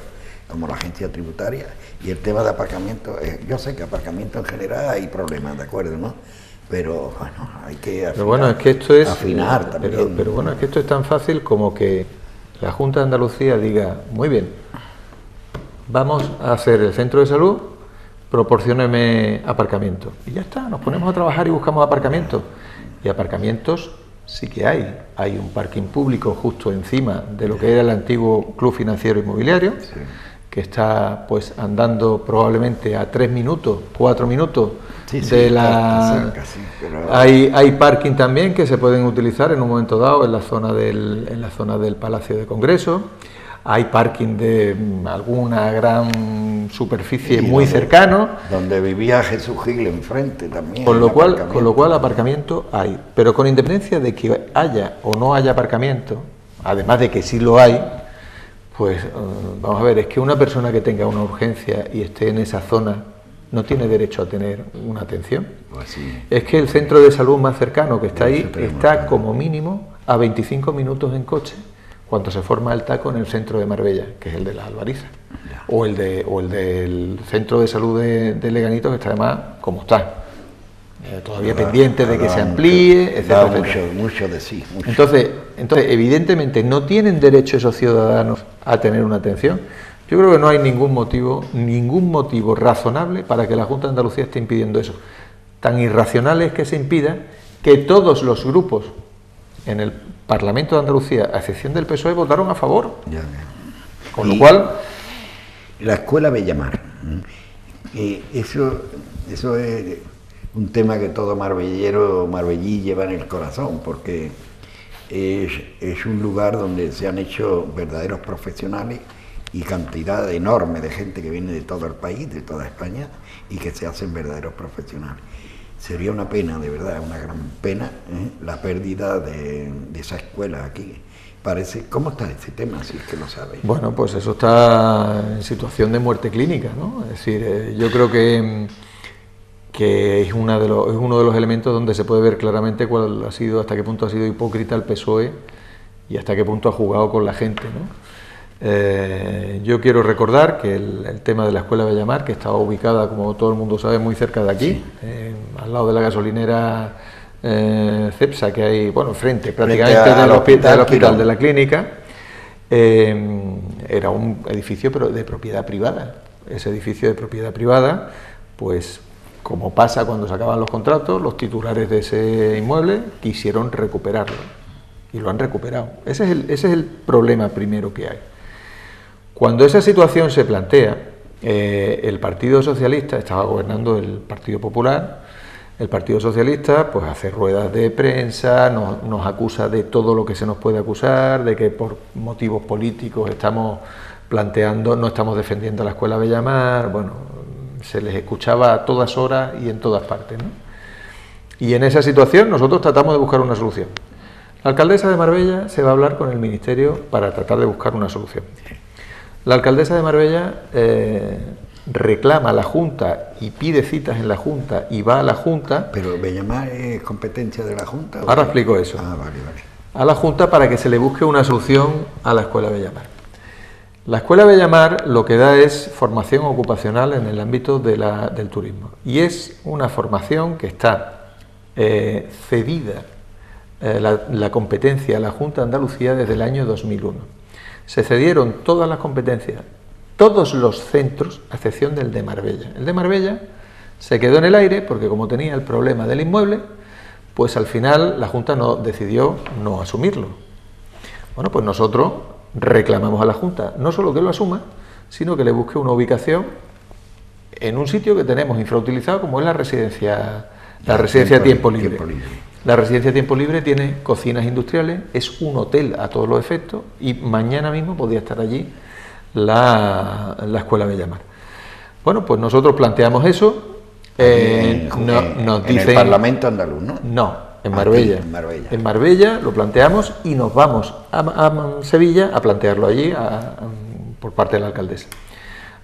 Speaker 1: como la agencia tributaria, y el tema de aparcamiento, yo sé que aparcamiento en general hay problemas, ¿de acuerdo, no? Pero bueno, hay que afinar,
Speaker 2: pero bueno, es que esto es,
Speaker 1: afinar también.
Speaker 2: Pero bueno, es que esto es tan fácil como que la Junta de Andalucía diga, muy bien, vamos a hacer el centro de salud, proporcióneme aparcamiento. Y ya está, nos ponemos a trabajar y buscamos aparcamientos. Y aparcamientos sí que hay. Hay un parking público justo encima de lo que era el antiguo Club Financiero Inmobiliario, sí, que está pues andando probablemente a 3 minutos, 4 minutos de la... Cerca, sí, pero... Hay parking también que se pueden utilizar en un momento dado en la zona del Palacio de Congreso. Hay parking de alguna gran superficie muy cercano.
Speaker 1: Donde vivía Jesús Gil enfrente también.
Speaker 2: Con lo cual aparcamiento hay. Pero con independencia de que haya o no haya aparcamiento, además de que sí lo hay, pues vamos a ver, es que una persona que tenga una urgencia y esté en esa zona no tiene derecho a tener una atención.
Speaker 1: Pues sí.
Speaker 2: Es que el centro de salud más cercano que está ahí está como mínimo a 25 minutos en coche, cuando se forma el taco en el centro de Marbella, que es el de la Albariza, o el del centro de salud de Leganito, que está además como está, todavía pendiente de que se amplíe, etcétera.
Speaker 1: Mucho de sí. Mucho.
Speaker 2: Entonces, evidentemente, no tienen derecho esos ciudadanos a tener una atención. Yo creo que no hay ningún motivo razonable para que la Junta de Andalucía esté impidiendo eso. Tan irracional es que se impida que todos los grupos en el Parlamento de Andalucía, a excepción del PSOE, votaron a favor.
Speaker 1: Ya.
Speaker 2: Con lo cual...
Speaker 1: La escuela Bellamar. Eso es un tema que todo marbellí lleva en el corazón, porque es un lugar donde se han hecho verdaderos profesionales y cantidad enorme de gente que viene de todo el país, de toda España, y que se hacen verdaderos profesionales. Sería una pena, de verdad, una gran pena, la pérdida de esa escuela aquí. Parece, ¿cómo está este tema, si es que lo sabéis?
Speaker 2: Bueno, pues eso está en situación de muerte clínica, ¿no? Es decir, yo creo que es uno de los elementos donde se puede ver claramente cuál ha sido, hasta qué punto ha sido hipócrita el PSOE y hasta qué punto ha jugado con la gente, ¿no? Yo quiero recordar que el tema de la Escuela Bellamar, que estaba ubicada, como todo el mundo sabe, muy cerca de aquí, sí, al lado de la gasolinera Cepsa, que hay, bueno, frente prácticamente del hospital de la clínica, era un edificio pero de propiedad privada. Ese edificio de propiedad privada, pues como pasa cuando se acaban los contratos, los titulares de ese inmueble quisieron recuperarlo y lo han recuperado. Ese es el problema primero que hay. Cuando esa situación se plantea, el Partido Socialista, estaba gobernando el Partido Popular, el Partido Socialista pues hace ruedas de prensa, nos acusa de todo lo que se nos puede acusar, de que por motivos políticos estamos planteando, no estamos defendiendo la Escuela Bellamar, bueno, se les escuchaba a todas horas y en todas partes, ¿no? Y en esa situación nosotros tratamos de buscar una solución. La alcaldesa de Marbella se va a hablar con el Ministerio para tratar de buscar una solución. La alcaldesa de Marbella reclama a la Junta y pide citas en la Junta y va a la Junta.
Speaker 1: ¿Pero Bellamar es competencia de la Junta?
Speaker 2: Ahora explico eso.
Speaker 1: Ah, vale.
Speaker 2: A la Junta para que se le busque una solución a la Escuela Bellamar. La Escuela Bellamar lo que da es formación ocupacional en el ámbito del turismo. Y es una formación que está cedida, la competencia a la Junta de Andalucía desde el año 2001. Se cedieron todas las competencias, todos los centros, a excepción del de Marbella. El de Marbella se quedó en el aire porque como tenía el problema del inmueble, pues al final la Junta decidió no asumirlo. Bueno, pues nosotros reclamamos a la Junta no solo que lo asuma, sino que le busque una ubicación en un sitio que tenemos infrautilizado como es la residencia Tiempo Libre. La residencia Tiempo Libre tiene cocinas industriales, es un hotel a todos los efectos y mañana mismo podría estar allí la Escuela Bellamar. Bueno, pues nosotros planteamos eso. Nos dicen,
Speaker 1: en el Parlamento andaluz, ¿no?
Speaker 2: No, en Marbella.
Speaker 1: Aquí, en Marbella.
Speaker 2: En Marbella lo planteamos y nos vamos a Sevilla a plantearlo allí por parte de la alcaldesa.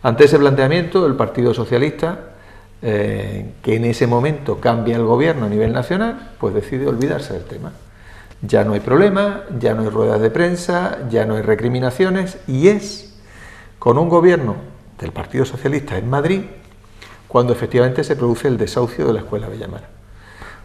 Speaker 2: Ante ese planteamiento, el Partido Socialista, que en ese momento cambia el gobierno a nivel nacional, pues decide olvidarse del tema. Ya no hay problema, ya no hay ruedas de prensa, ya no hay recriminaciones, y es con un gobierno del Partido Socialista en Madrid cuando efectivamente se produce el desahucio de la Escuela Bellamar.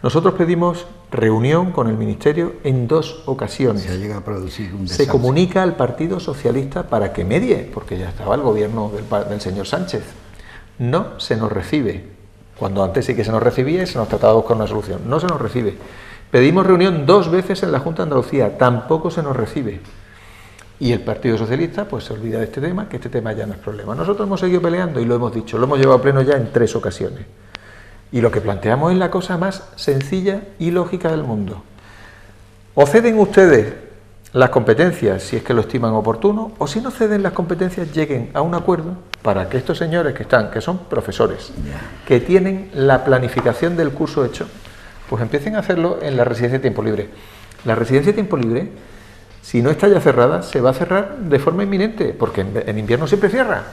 Speaker 2: Nosotros pedimos reunión con el Ministerio en 2 ocasiones.
Speaker 1: Se llega a producir un desahucio.
Speaker 2: Se comunica al Partido Socialista para que medie, porque ya estaba el gobierno del señor Sánchez. No se nos recibe, cuando antes sí que se nos recibía y se nos trataba de buscar una solución. No se nos recibe. Pedimos reunión 2 veces en la Junta de Andalucía, tampoco se nos recibe. Y el Partido Socialista pues se olvida de este tema, que este tema ya no es problema. Nosotros hemos seguido peleando y lo hemos dicho, lo hemos llevado a pleno ya en 3 ocasiones. Y lo que planteamos es la cosa más sencilla y lógica del mundo. O ceden ustedes las competencias si es que lo estiman oportuno, o si no ceden las competencias, lleguen a un acuerdo para que estos señores que son profesores, que tienen la planificación del curso hecho, pues empiecen a hacerlo en la residencia de Tiempo Libre. La residencia de Tiempo Libre, si no está ya cerrada, se va a cerrar de forma inminente, porque en invierno siempre cierra.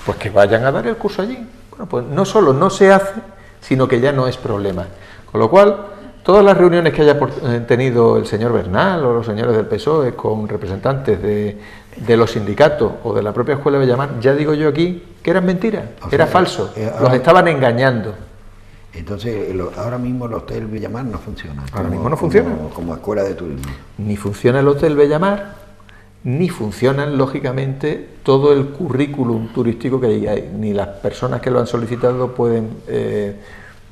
Speaker 2: Pues que vayan a dar el curso allí. Bueno, pues no solo no se hace, sino que ya no es problema. Con lo cual, todas las reuniones que haya tenido el señor Bernal o los señores del PSOE con representantes de los sindicatos o de la propia Escuela Bellamar, ya digo yo aquí que eran mentiras, era falso, los estaban engañando.
Speaker 1: Entonces, ahora mismo el Hotel Bellamar no funciona.
Speaker 2: Ahora mismo no funciona.
Speaker 1: Como escuela de turismo.
Speaker 2: Ni funciona el Hotel Bellamar, ni funcionan, lógicamente, todo el currículum turístico que hay, ni las personas que lo han solicitado pueden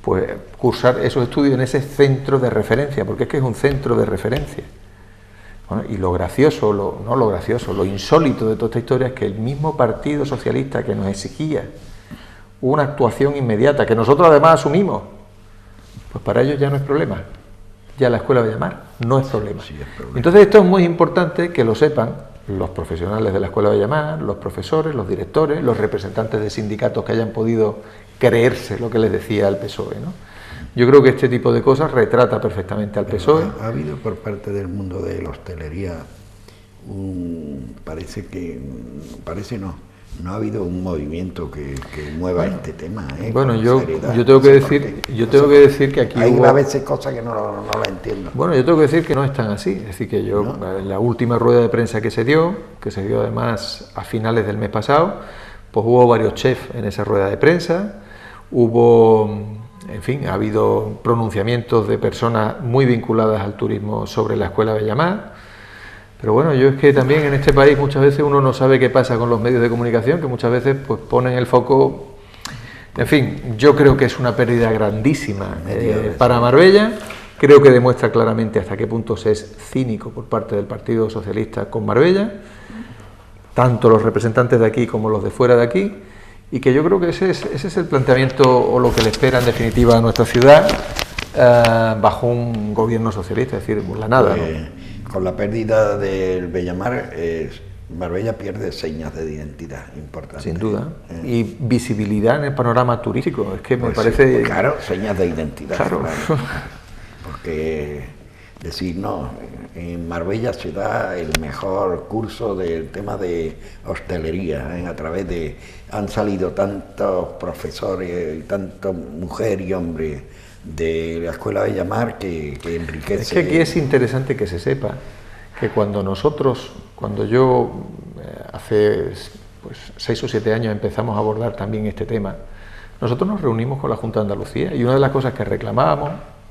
Speaker 2: pues cursar esos estudios en ese centro de referencia, porque es que es un centro de referencia. Bueno, y lo gracioso, lo insólito de toda esta historia es que el mismo Partido Socialista que nos exigía una actuación inmediata, que nosotros además asumimos, pues para ellos ya no es problema. Ya la Escuela Bellamar no es problema.
Speaker 1: Sí, es problema.
Speaker 2: Entonces esto es muy importante que lo sepan los profesionales de la Escuela de Bellamar, los profesores, los directores, los representantes de sindicatos que hayan podido creerse lo que les decía el PSOE, ¿no? Yo creo que este tipo de cosas retrata perfectamente al PSOE.
Speaker 1: Ha habido por parte del mundo de la hostelería no ha habido un movimiento que mueva este tema.
Speaker 2: Bueno, yo tengo que decir que aquí
Speaker 1: hay a veces cosas que no las entiendo.
Speaker 2: Bueno, yo tengo que decir que no es tan así. Es decir, que yo, en la última rueda de prensa que se dio además a finales del mes pasado, pues hubo varios chefs en esa rueda de prensa, ha habido pronunciamientos de personas muy vinculadas al turismo sobre la Escuela de Bellamar. Pero bueno, yo es que también en este país muchas veces uno no sabe qué pasa con los medios de comunicación, que muchas veces pues ponen el foco. En fin, yo creo que es una pérdida grandísima para Marbella. Creo que demuestra claramente hasta qué punto se es cínico por parte del Partido Socialista con Marbella, tanto los representantes de aquí como los de fuera de aquí, y que yo creo que ese es el planteamiento o lo que le espera en definitiva a nuestra ciudad bajo un gobierno socialista, es decir, por la nada, ¿no?
Speaker 1: Con la pérdida del Bellamar, Marbella pierde señas de identidad importantes.
Speaker 2: Sin duda. Y visibilidad en el panorama turístico. Es que me parece...
Speaker 1: Sí, claro, señas de identidad.
Speaker 2: Claro.
Speaker 1: Porque decir, no, en Marbella se da el mejor curso del tema de hostelería, a través de... Han salido tantos profesores, tantas mujeres y hombres de la Escuela de Bellamar que enriquece.
Speaker 2: Es que aquí es interesante que se sepa que cuando yo hace 6 o 7 años empezamos a abordar también este tema, nosotros nos reunimos con la Junta de Andalucía y una de las cosas que reclamábamos,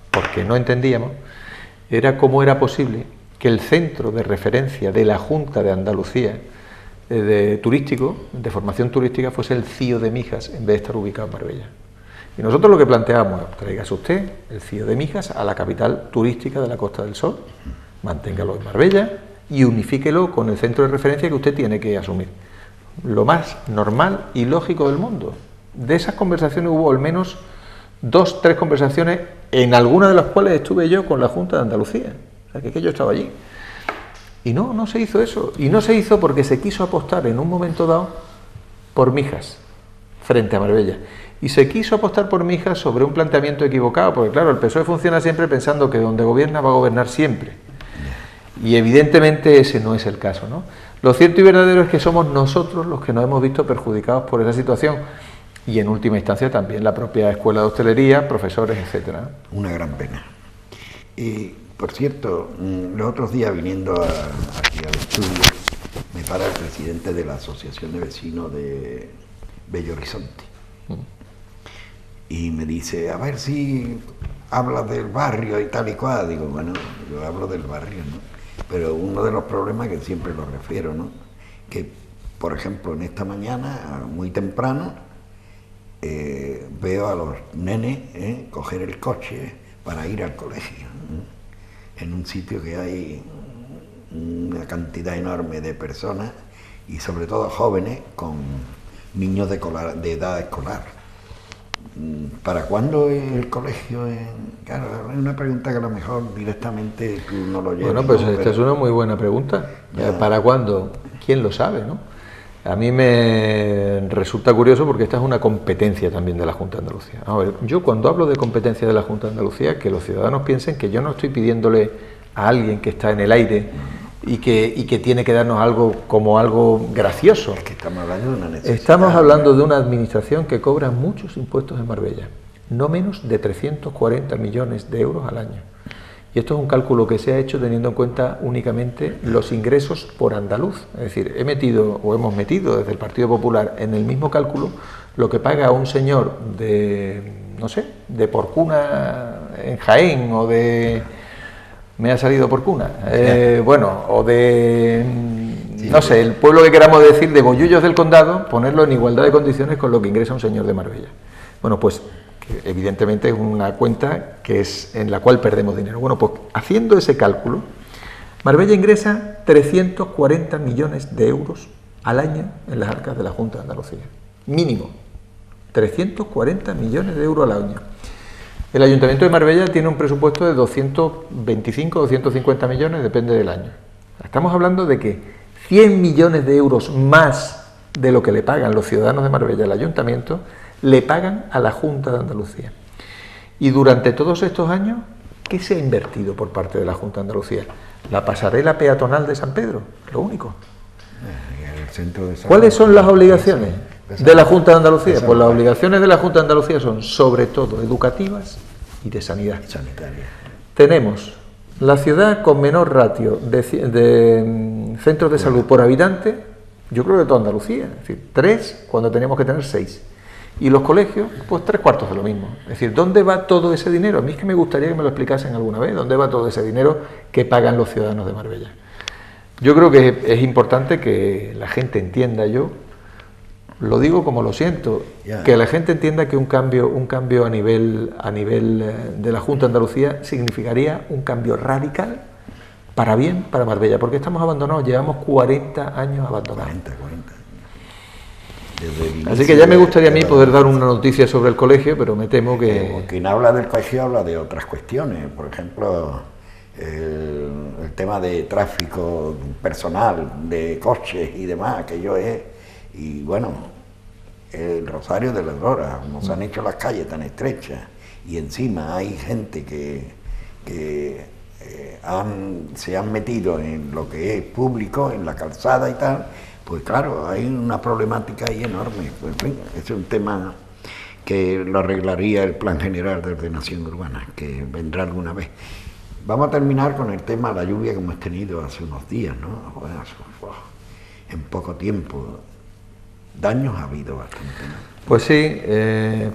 Speaker 2: porque no entendíamos, era cómo era posible que el centro de referencia de la Junta de Andalucía de formación turística, fuese el CIO de Mijas en vez de estar ubicado en Marbella. Y nosotros lo que planteamos es: tráigase usted el CIO de Mijas a la capital turística de la Costa del Sol, manténgalo en Marbella y unifíquelo con el centro de referencia que usted tiene que asumir. Lo más normal y lógico del mundo. De esas conversaciones hubo al menos 2, 3 conversaciones, en algunas de las cuales estuve yo con la Junta de Andalucía. O sea, que yo estaba allí. Y no se hizo eso. Y no se hizo porque se quiso apostar en un momento dado por Mijas frente a Marbella. Y se quiso apostar por Mijas sobre un planteamiento equivocado, porque claro, el PSOE funciona siempre pensando que donde gobierna va a gobernar siempre. Y evidentemente ese no es el caso, ¿no? Lo cierto y verdadero es que somos nosotros los que nos hemos visto perjudicados por esa situación, y en última instancia también la propia Escuela de Hostelería, profesores, etcétera.
Speaker 1: Una gran pena. Y por cierto, los otros días viniendo aquí al estudio, me para el presidente de la Asociación de Vecinos de Bello Horizonte. Y me dice, a ver si hablas del barrio y tal y cual. Digo, bueno, yo hablo del barrio, ¿no? Pero uno de los problemas que siempre lo refiero, ¿no? Que, por ejemplo, en esta mañana, muy temprano, veo a los nenes coger el coche para ir al colegio, en un sitio que hay una cantidad enorme de personas y sobre todo jóvenes con niños de edad escolar. ¿Para cuándo el colegio? Claro, es una pregunta que a lo mejor directamente tú no lo llevas.
Speaker 2: Bueno, pues esta es una muy buena pregunta. ¿Para cuándo? ¿Quién lo sabe, no? A mí me resulta curioso porque esta es una competencia también de la Junta de Andalucía. A ver, yo cuando hablo de competencia de la Junta de Andalucía, que los ciudadanos piensen que yo no estoy pidiéndole a alguien que está en el aire y que tiene que darnos algo como algo gracioso.
Speaker 1: Es que estamos hablando de una necesidad.
Speaker 2: Estamos hablando de una administración que cobra muchos impuestos en Marbella, no menos de 340 millones de euros al año. Y esto es un cálculo que se ha hecho teniendo en cuenta únicamente los ingresos por andaluz. Es decir, hemos metido desde el Partido Popular en el mismo cálculo lo que paga un señor de Porcuna en Jaén o de... Me ha salido Porcuna. O de... no sé, el pueblo que queramos decir, de Bollullos del Condado, ponerlo en igualdad de condiciones con lo que ingresa un señor de Marbella. Bueno, pues evidentemente es una cuenta que es en la cual perdemos dinero. Bueno, pues haciendo ese cálculo, Marbella ingresa 340 millones de euros al año en las arcas de la Junta de Andalucía. Mínimo. 340 millones de euros al año. El Ayuntamiento de Marbella tiene un presupuesto de 225 o 250 millones, depende del año. Estamos hablando de que 100 millones de euros más de lo que le pagan los ciudadanos de Marbella al ayuntamiento, le pagan a la Junta de Andalucía. Y durante todos estos años, ¿qué se ha invertido por parte de la Junta de Andalucía? La pasarela peatonal de San Pedro, lo único. ¿Cuáles son las obligaciones de la Junta de Andalucía? Pues las obligaciones de la Junta de Andalucía son sobre todo educativas y de sanidad. Tenemos la ciudad con menor ratio de centros de salud por habitante, yo creo, de toda Andalucía, es decir, 3 cuando teníamos que tener 6. Y los colegios, pues 3/4 de lo mismo. Es decir, ¿dónde va todo ese dinero? A mí es que me gustaría que me lo explicasen alguna vez, ¿dónde va todo ese dinero que pagan los ciudadanos de Marbella? Yo creo que es importante que la gente entienda, yo lo digo como lo siento, que la gente entienda que un cambio a nivel de la Junta de Andalucía significaría un cambio radical para bien para Marbella, porque estamos abandonados, llevamos 40 años abandonados. 40. Así que ya me gustaría a mí poder dar una noticia sobre el colegio, pero me temo que...
Speaker 1: Quien habla del colegio habla de otras cuestiones, por ejemplo, el tema de tráfico personal, de coches y demás, aquello es... Y bueno, el Rosario de la Aurora, como se han hecho las calles tan estrechas, y encima hay gente que se han metido en lo que es público, en la calzada y tal, pues claro, hay una problemática ahí enorme. Pues, en fin, es un tema que lo arreglaría el Plan General de Ordenación Urbana, que vendrá alguna vez. Vamos a terminar con el tema de la lluvia que hemos tenido hace unos días, ¿no? Bueno, en poco tiempo. Daños ha habido bastante, ¿no?
Speaker 2: Pues sí,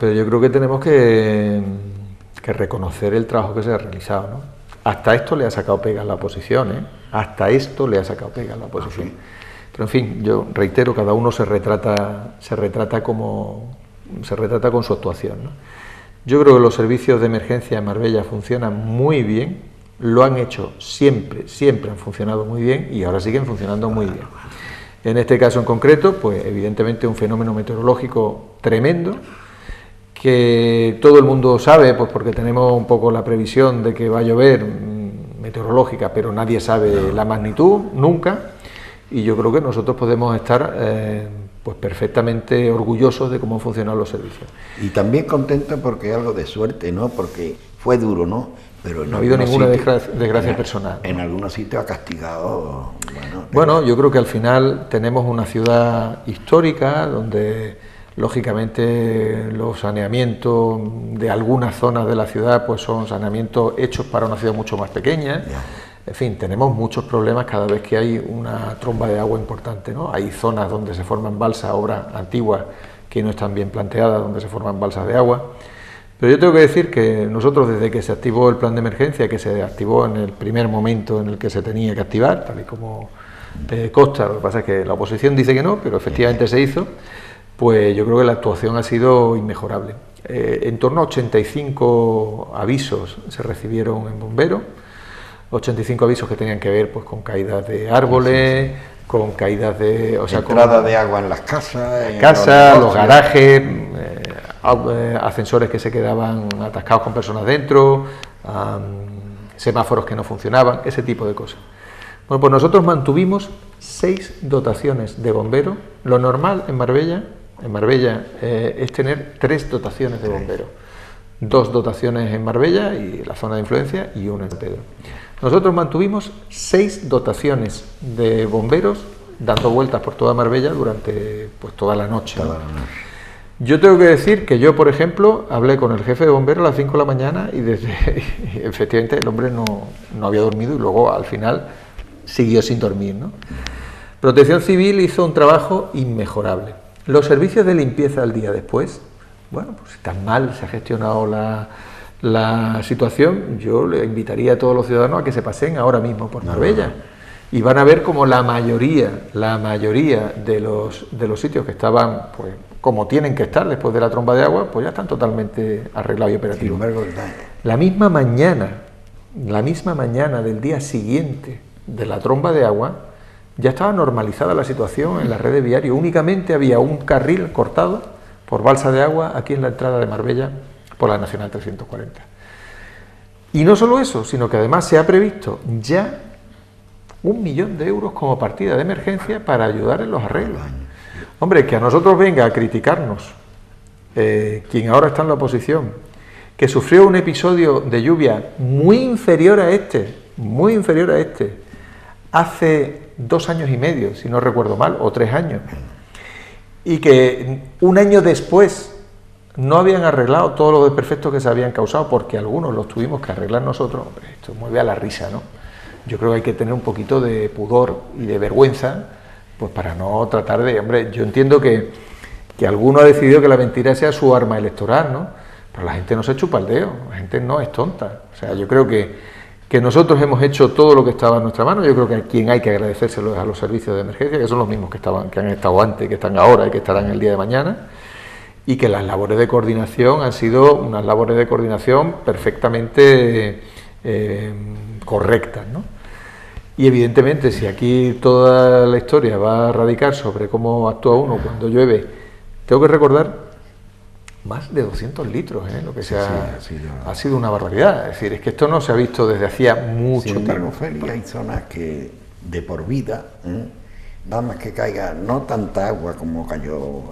Speaker 2: pero yo creo que tenemos que reconocer el trabajo que se ha realizado, ¿no? Hasta esto le ha sacado pega a la oposición, ¿eh? Hasta esto le ha sacado pega a la oposición. Sí. Pero en fin, yo reitero, cada uno se retrata con su actuación, ¿no? Yo creo que los servicios de emergencia en Marbella funcionan muy bien, lo han hecho siempre han funcionado muy bien y ahora siguen funcionando muy bien. En este caso en concreto, pues evidentemente un fenómeno meteorológico tremendo, que todo el mundo sabe, pues porque tenemos un poco la previsión de que va a llover meteorológica, pero nadie sabe la magnitud, nunca. Y yo creo que nosotros podemos estar pues perfectamente orgullosos de cómo funcionan los servicios.
Speaker 1: Y también contentos porque es algo de suerte, ¿no? Porque fue duro, ¿no? Pero
Speaker 2: no ha habido ninguna desgracia personal, ¿no?
Speaker 1: En algunos sitios ha castigado...
Speaker 2: Bueno, yo creo que al final tenemos una ciudad histórica donde, lógicamente, los saneamientos de algunas zonas de la ciudad pues son saneamientos hechos para una ciudad mucho más pequeña. En fin, tenemos muchos problemas cada vez que hay una tromba de agua importante, ¿no? Hay zonas donde se forman balsas, obras antiguas que no están bien planteadas, donde se forman balsas de agua. Pero yo tengo que decir que nosotros, desde que se activó el plan de emergencia, que se activó en el primer momento en el que se tenía que activar, tal y como consta, lo que pasa es que la oposición dice que no, pero efectivamente se hizo, pues yo creo que la actuación ha sido inmejorable. En torno a 85 avisos se recibieron en bomberos, 85 avisos que tenían que ver pues con caídas de árboles, con caídas de...
Speaker 1: O sea, entrada de agua en las casas...
Speaker 2: los garajes, ascensores que se quedaban atascados con personas dentro, semáforos que no funcionaban, ese tipo de cosas. Bueno, pues nosotros mantuvimos 6 dotaciones de bomberos. Lo normal en Marbella es tener 3 dotaciones de bomberos. 2 dotaciones en Marbella y la zona de influencia y 1 en San Pedro. Nosotros mantuvimos 6 dotaciones de bomberos dando vueltas por toda Marbella durante pues toda la noche, ¿no? Yo tengo que decir que yo, por ejemplo, hablé con el jefe de bomberos a las 5 de la mañana y efectivamente el hombre no había dormido y luego al final siguió sin dormir, ¿no? Protección Civil hizo un trabajo inmejorable. Los servicios de limpieza al día después, bueno, pues tan mal se ha gestionado la situación, yo le invitaría a todos los ciudadanos a que se pasen ahora mismo por Marbella y van a ver como la mayoría de los sitios que estaban pues como tienen que estar después de la tromba de agua, pues ya están totalmente arreglados y operativos. La misma mañana del día siguiente de la tromba de agua ya estaba normalizada la situación en la red de viario, únicamente había un carril cortado por balsa de agua aquí en la entrada de Marbella por la Nacional 340. Y no solo eso, sino que además se ha previsto ya 1 millón de euros como partida de emergencia para ayudar en los arreglos. Hombre, que a nosotros venga a criticarnos, quien ahora está en la oposición, que sufrió un episodio de lluvia muy inferior a este, hace 2 años y medio, si no recuerdo mal, o 3 años, y que un año después no habían arreglado todos los desperfectos que se habían causado, porque algunos los tuvimos que arreglar nosotros. Hombre, esto mueve a la risa, ¿no? Yo creo que hay que tener un poquito de pudor y de vergüenza, pues para no tratar de... Hombre, yo entiendo que alguno ha decidido que la mentira sea su arma electoral, ¿no? Pero la gente no se chupa el dedo, la gente no es tonta. O sea, yo creo que nosotros hemos hecho todo lo que estaba en nuestra mano. Yo creo que a quien hay que agradecérselo es a los servicios de emergencia, que son los mismos que han estado antes, que están ahora y que estarán el día de mañana, y que las labores de coordinación han sido unas labores de coordinación perfectamente correctas, ¿no? Y evidentemente, si aquí toda la historia va a radicar sobre cómo actúa uno cuando llueve, tengo que recordar más de 200 litros, lo que ha sido una barbaridad. Es decir, es que esto no se ha visto desde hacía mucho tiempo.
Speaker 1: Félix, hay zonas que de por vida, nada más que caiga no tanta agua como cayó,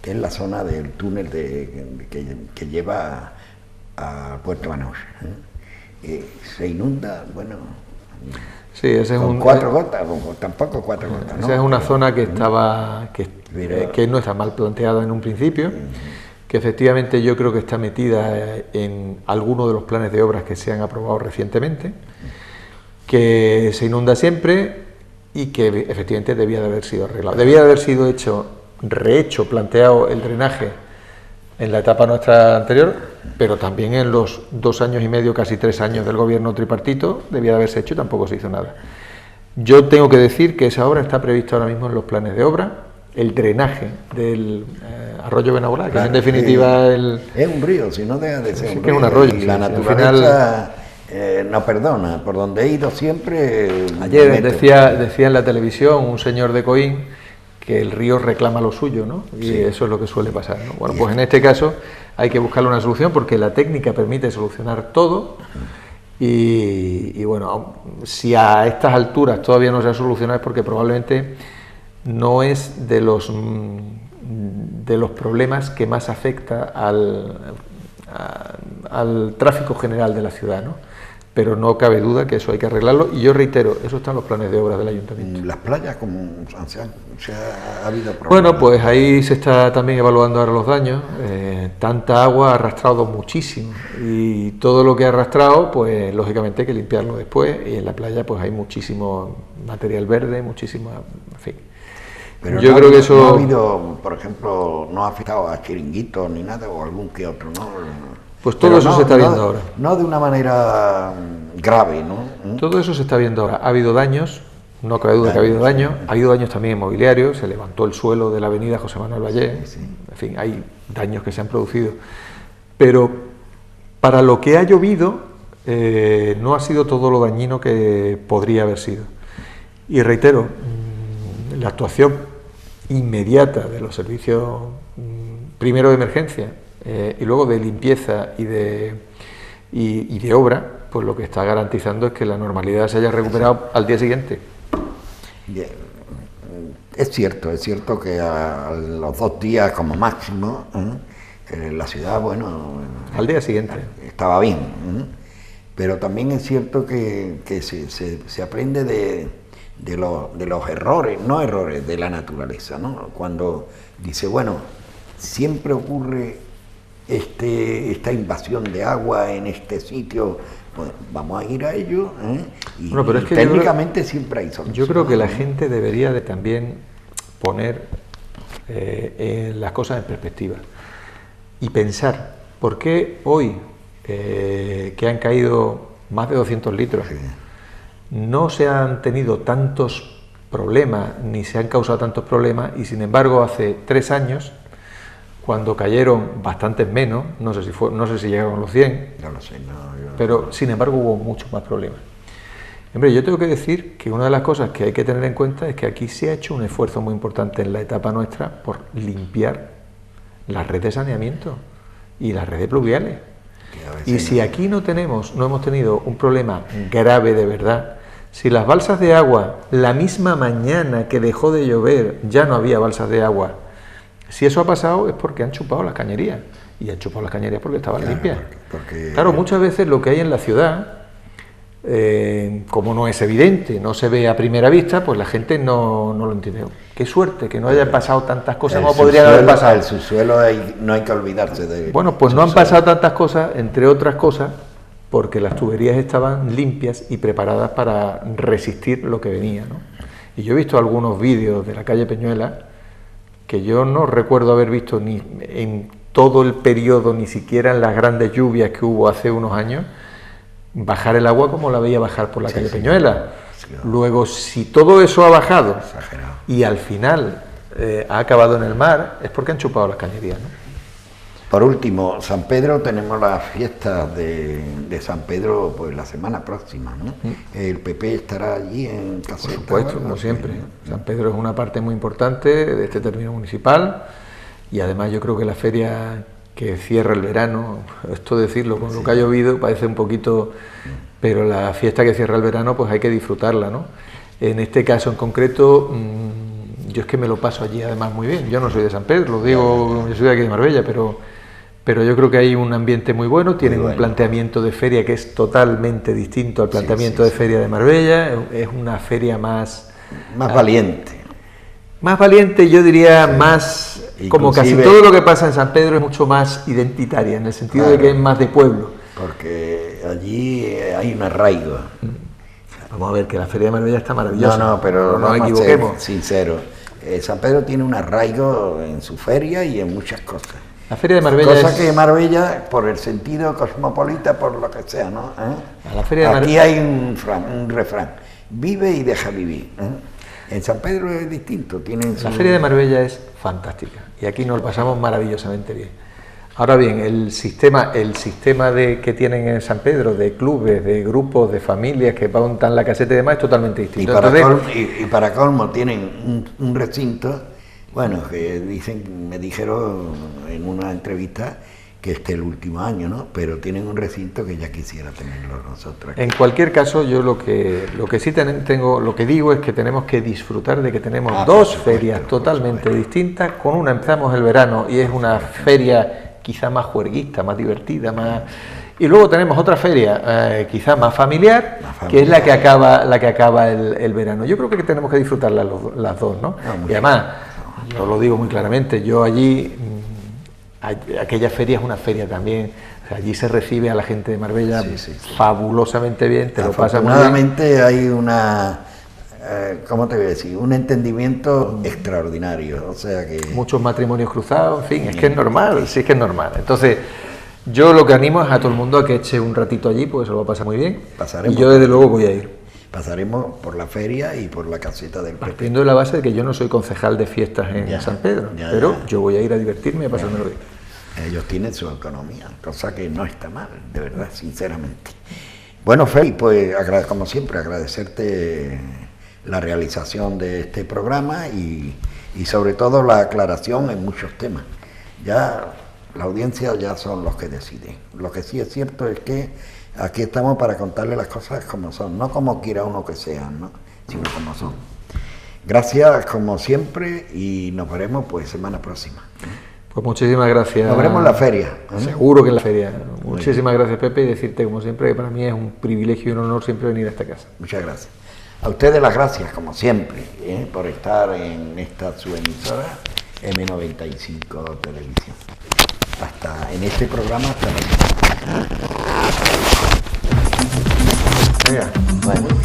Speaker 1: que es la zona del túnel que lleva a Puerto Banús. Se inunda, bueno...
Speaker 2: Sí, ese es
Speaker 1: con 4 gotas, tampoco 4 gotas, ¿no?
Speaker 2: Esa es una zona que que no está mal planteada en un principio, que efectivamente yo creo que está metida en alguno de los planes de obras que se han aprobado recientemente, que se inunda siempre y que efectivamente debía de haber sido arreglado. Debía de haber sido planteado el drenaje en la etapa nuestra anterior, pero también en los 2 años y medio, casi 3 años del gobierno tripartito, debía de haberse hecho y tampoco se hizo nada. Yo tengo que decir que esa obra está prevista ahora mismo en los planes de obra, el drenaje del arroyo Benabolá, que es en definitiva
Speaker 1: es un río, si no deja de ser un río.
Speaker 2: Que es un arroyo.
Speaker 1: Y la naturaleza no perdona, por donde he ido siempre...
Speaker 2: Ayer decía en la televisión un señor de Coín que el río reclama lo suyo, ¿no? Y eso es lo que suele pasar, ¿no? Bueno, pues en este caso hay que buscarle una solución porque la técnica permite solucionar todo y bueno, si a estas alturas todavía no se ha solucionado es porque probablemente no es de los problemas que más afecta al tráfico general de la ciudad, ¿no? Pero no cabe duda que eso hay que arreglarlo y yo reitero, eso está en los planes de obras del ayuntamiento.
Speaker 1: Las playas, como ha habido problemas.
Speaker 2: Bueno, pues ahí se está también evaluando ahora los daños. Tanta agua ha arrastrado muchísimo y todo lo que ha arrastrado, pues lógicamente hay que limpiarlo después y en la playa pues hay muchísimo material verde, muchísimo, en fin.
Speaker 1: Pero yo creo que eso... No ha habido, por ejemplo, no ha afectado a chiringuitos ni nada o algún que otro, ¿no?
Speaker 2: Pues todo eso se está viendo ahora.
Speaker 1: No de una manera grave, ¿no?
Speaker 2: Todo eso se está viendo ahora. Ha habido daños, no cabe duda que ha habido daños. Ha habido daños también inmobiliarios, se levantó el suelo de la avenida José Manuel Ballé. En fin, hay daños que se han producido. Pero para lo que ha llovido, no ha sido todo lo dañino que podría haber sido. Y reitero, la actuación inmediata de los servicios, primero de emergencia, y luego de limpieza y de obra, pues lo que está garantizando es que la normalidad se haya recuperado al día siguiente.
Speaker 1: Es cierto que a los 2 días como máximo, la ciudad, bueno...
Speaker 2: Al día siguiente.
Speaker 1: Estaba bien, pero también es cierto que se aprende de los errores, no errores de la naturaleza, ¿no? Cuando dice, bueno, siempre ocurre esta invasión de agua en este sitio, pues vamos a ir a ello, y, bueno, pero es que técnicamente siempre hay solución.
Speaker 2: Yo creo que la gente debería de también poner las cosas en perspectiva y pensar, ¿por qué hoy que han caído más de 200 litros no se han tenido tantos problemas ni se han causado tantos problemas y sin embargo hace 3 años cuando cayeron bastantes menos, no sé si llegaron a los 100,
Speaker 1: no lo sé,
Speaker 2: pero sin embargo hubo muchos más problemas. Hombre, yo tengo que decir que una de las cosas que hay que tener en cuenta es que aquí se ha hecho un esfuerzo muy importante en la etapa nuestra por limpiar la red de saneamiento y las redes pluviales. Y si aquí no hemos tenido un problema grave de verdad, Si las balsas de agua, la misma mañana que dejó de llover, ya no había balsas de agua, si eso ha pasado es porque han chupado las cañerías. Y han chupado las cañerías porque estaban limpias. Claro, muchas veces lo que hay en la ciudad, como no es evidente, no se ve a primera vista, pues la gente no lo entiende. Qué suerte que no hayan pasado tantas cosas como podrían haber pasado.
Speaker 1: El subsuelo no hay que olvidarse de...
Speaker 2: Bueno, pues no han pasado tantas cosas, entre otras cosas, porque las tuberías estaban limpias y preparadas para resistir lo que venía, ¿no? Y yo he visto algunos vídeos de la calle Peñuela que yo no recuerdo haber visto ni en todo el periodo, ni siquiera en las grandes lluvias que hubo hace unos años, bajar el agua como la veía bajar por la calle Peñuela. Sí. Luego, si todo eso ha bajado y al final ha acabado en el mar, es porque han chupado las cañerías, ¿no?
Speaker 1: Por último, San Pedro, tenemos las fiestas de San Pedro pues la semana próxima, ¿no? El PP estará allí en Caseta.
Speaker 2: Por supuesto, como siempre. San Pedro es una parte muy importante de este término municipal y además yo creo que la feria que cierra el verano, esto decirlo con lo que ha llovido parece un poquito, pero la fiesta que cierra el verano pues hay que disfrutarla, ¿no? En este caso en concreto, yo es que me lo paso allí además muy bien. Yo no soy de San Pedro, lo digo, yo soy de aquí de Marbella, pero yo creo que hay un ambiente muy bueno, tienen un planteamiento de feria que es totalmente distinto al planteamiento de feria de Marbella, es una feria más
Speaker 1: valiente.
Speaker 2: Más valiente, yo diría más, como casi todo lo que pasa en San Pedro es mucho más identitaria, en el sentido de que es más de pueblo.
Speaker 1: Porque allí hay un arraigo.
Speaker 2: Vamos a ver, que la feria de Marbella está maravillosa.
Speaker 1: No, pero no nos equivoquemos. Sincero, San Pedro tiene un arraigo en su feria y en muchas cosas.
Speaker 2: La feria de Marbella
Speaker 1: cosa que Marbella, por el sentido cosmopolita, por lo que sea, ¿no?
Speaker 2: La feria de
Speaker 1: Aquí hay un refrán, vive y deja vivir. En San Pedro es distinto.
Speaker 2: La feria de Marbella es fantástica y aquí nos lo pasamos maravillosamente bien. Ahora bien, el sistema que tienen en San Pedro, de clubes, de grupos, de familias que montan la caseta y demás, es totalmente distinto.
Speaker 1: Y para colmo tienen un recinto, bueno, que me dijeron en una entrevista que este es el último año, ¿no? Pero tienen un recinto que ya quisiera tenerlo nosotros aquí.
Speaker 2: En cualquier caso, yo lo que sí lo que digo es que tenemos que disfrutar de que tenemos dos ferias totalmente distintas. Con una empezamos el verano y es una feria quizá más juerguista, más divertida, más... Y luego tenemos otra feria, quizá más familiar, que es la que acaba el verano. Yo creo que tenemos que disfrutar las dos, ¿no? Y además, yo lo digo muy claramente, yo allí, aquella feria es una feria también, o sea, allí se recibe a la gente de Marbella fabulosamente bien, te lo pasa muy bien.
Speaker 1: Afortunadamente hay una... ¿cómo te voy a decir? Un entendimiento extraordinario, o sea que...
Speaker 2: Muchos matrimonios cruzados, en fin, es que es normal, sí es que es normal. Entonces, yo lo que animo es a todo el mundo a que eche un ratito allí, porque se lo va a pasar muy bien. Y yo desde luego voy a ir.
Speaker 1: Pasaremos por la feria y por la caseta del PP.
Speaker 2: Partiendo de la base de que yo no soy concejal de fiestas en San Pedro, pero yo voy a ir a divertirme y a pasármelo bien.
Speaker 1: Ellos tienen su autonomía, cosa que no está mal, de verdad, sinceramente. Bueno, Feli, pues como siempre, agradecerte la realización de este programa y sobre todo la aclaración en muchos temas. Ya la audiencia ya son los que deciden. Lo que sí es cierto es que aquí estamos para contarle las cosas como son, no como quiera uno que sean, ¿no? Sino como son. Gracias como siempre y nos veremos pues semana próxima.
Speaker 2: Pues muchísimas gracias.
Speaker 1: Nos veremos en la feria.
Speaker 2: Seguro que en la feria. Muchísimas gracias, Pepe, y decirte como siempre que para mí es un privilegio y un honor siempre venir a esta casa.
Speaker 1: Muchas gracias. A ustedes las gracias, como siempre, por estar en esta su emisora M95 Televisión. Hasta en este programa, hasta la próxima.
Speaker 2: Venga, bueno.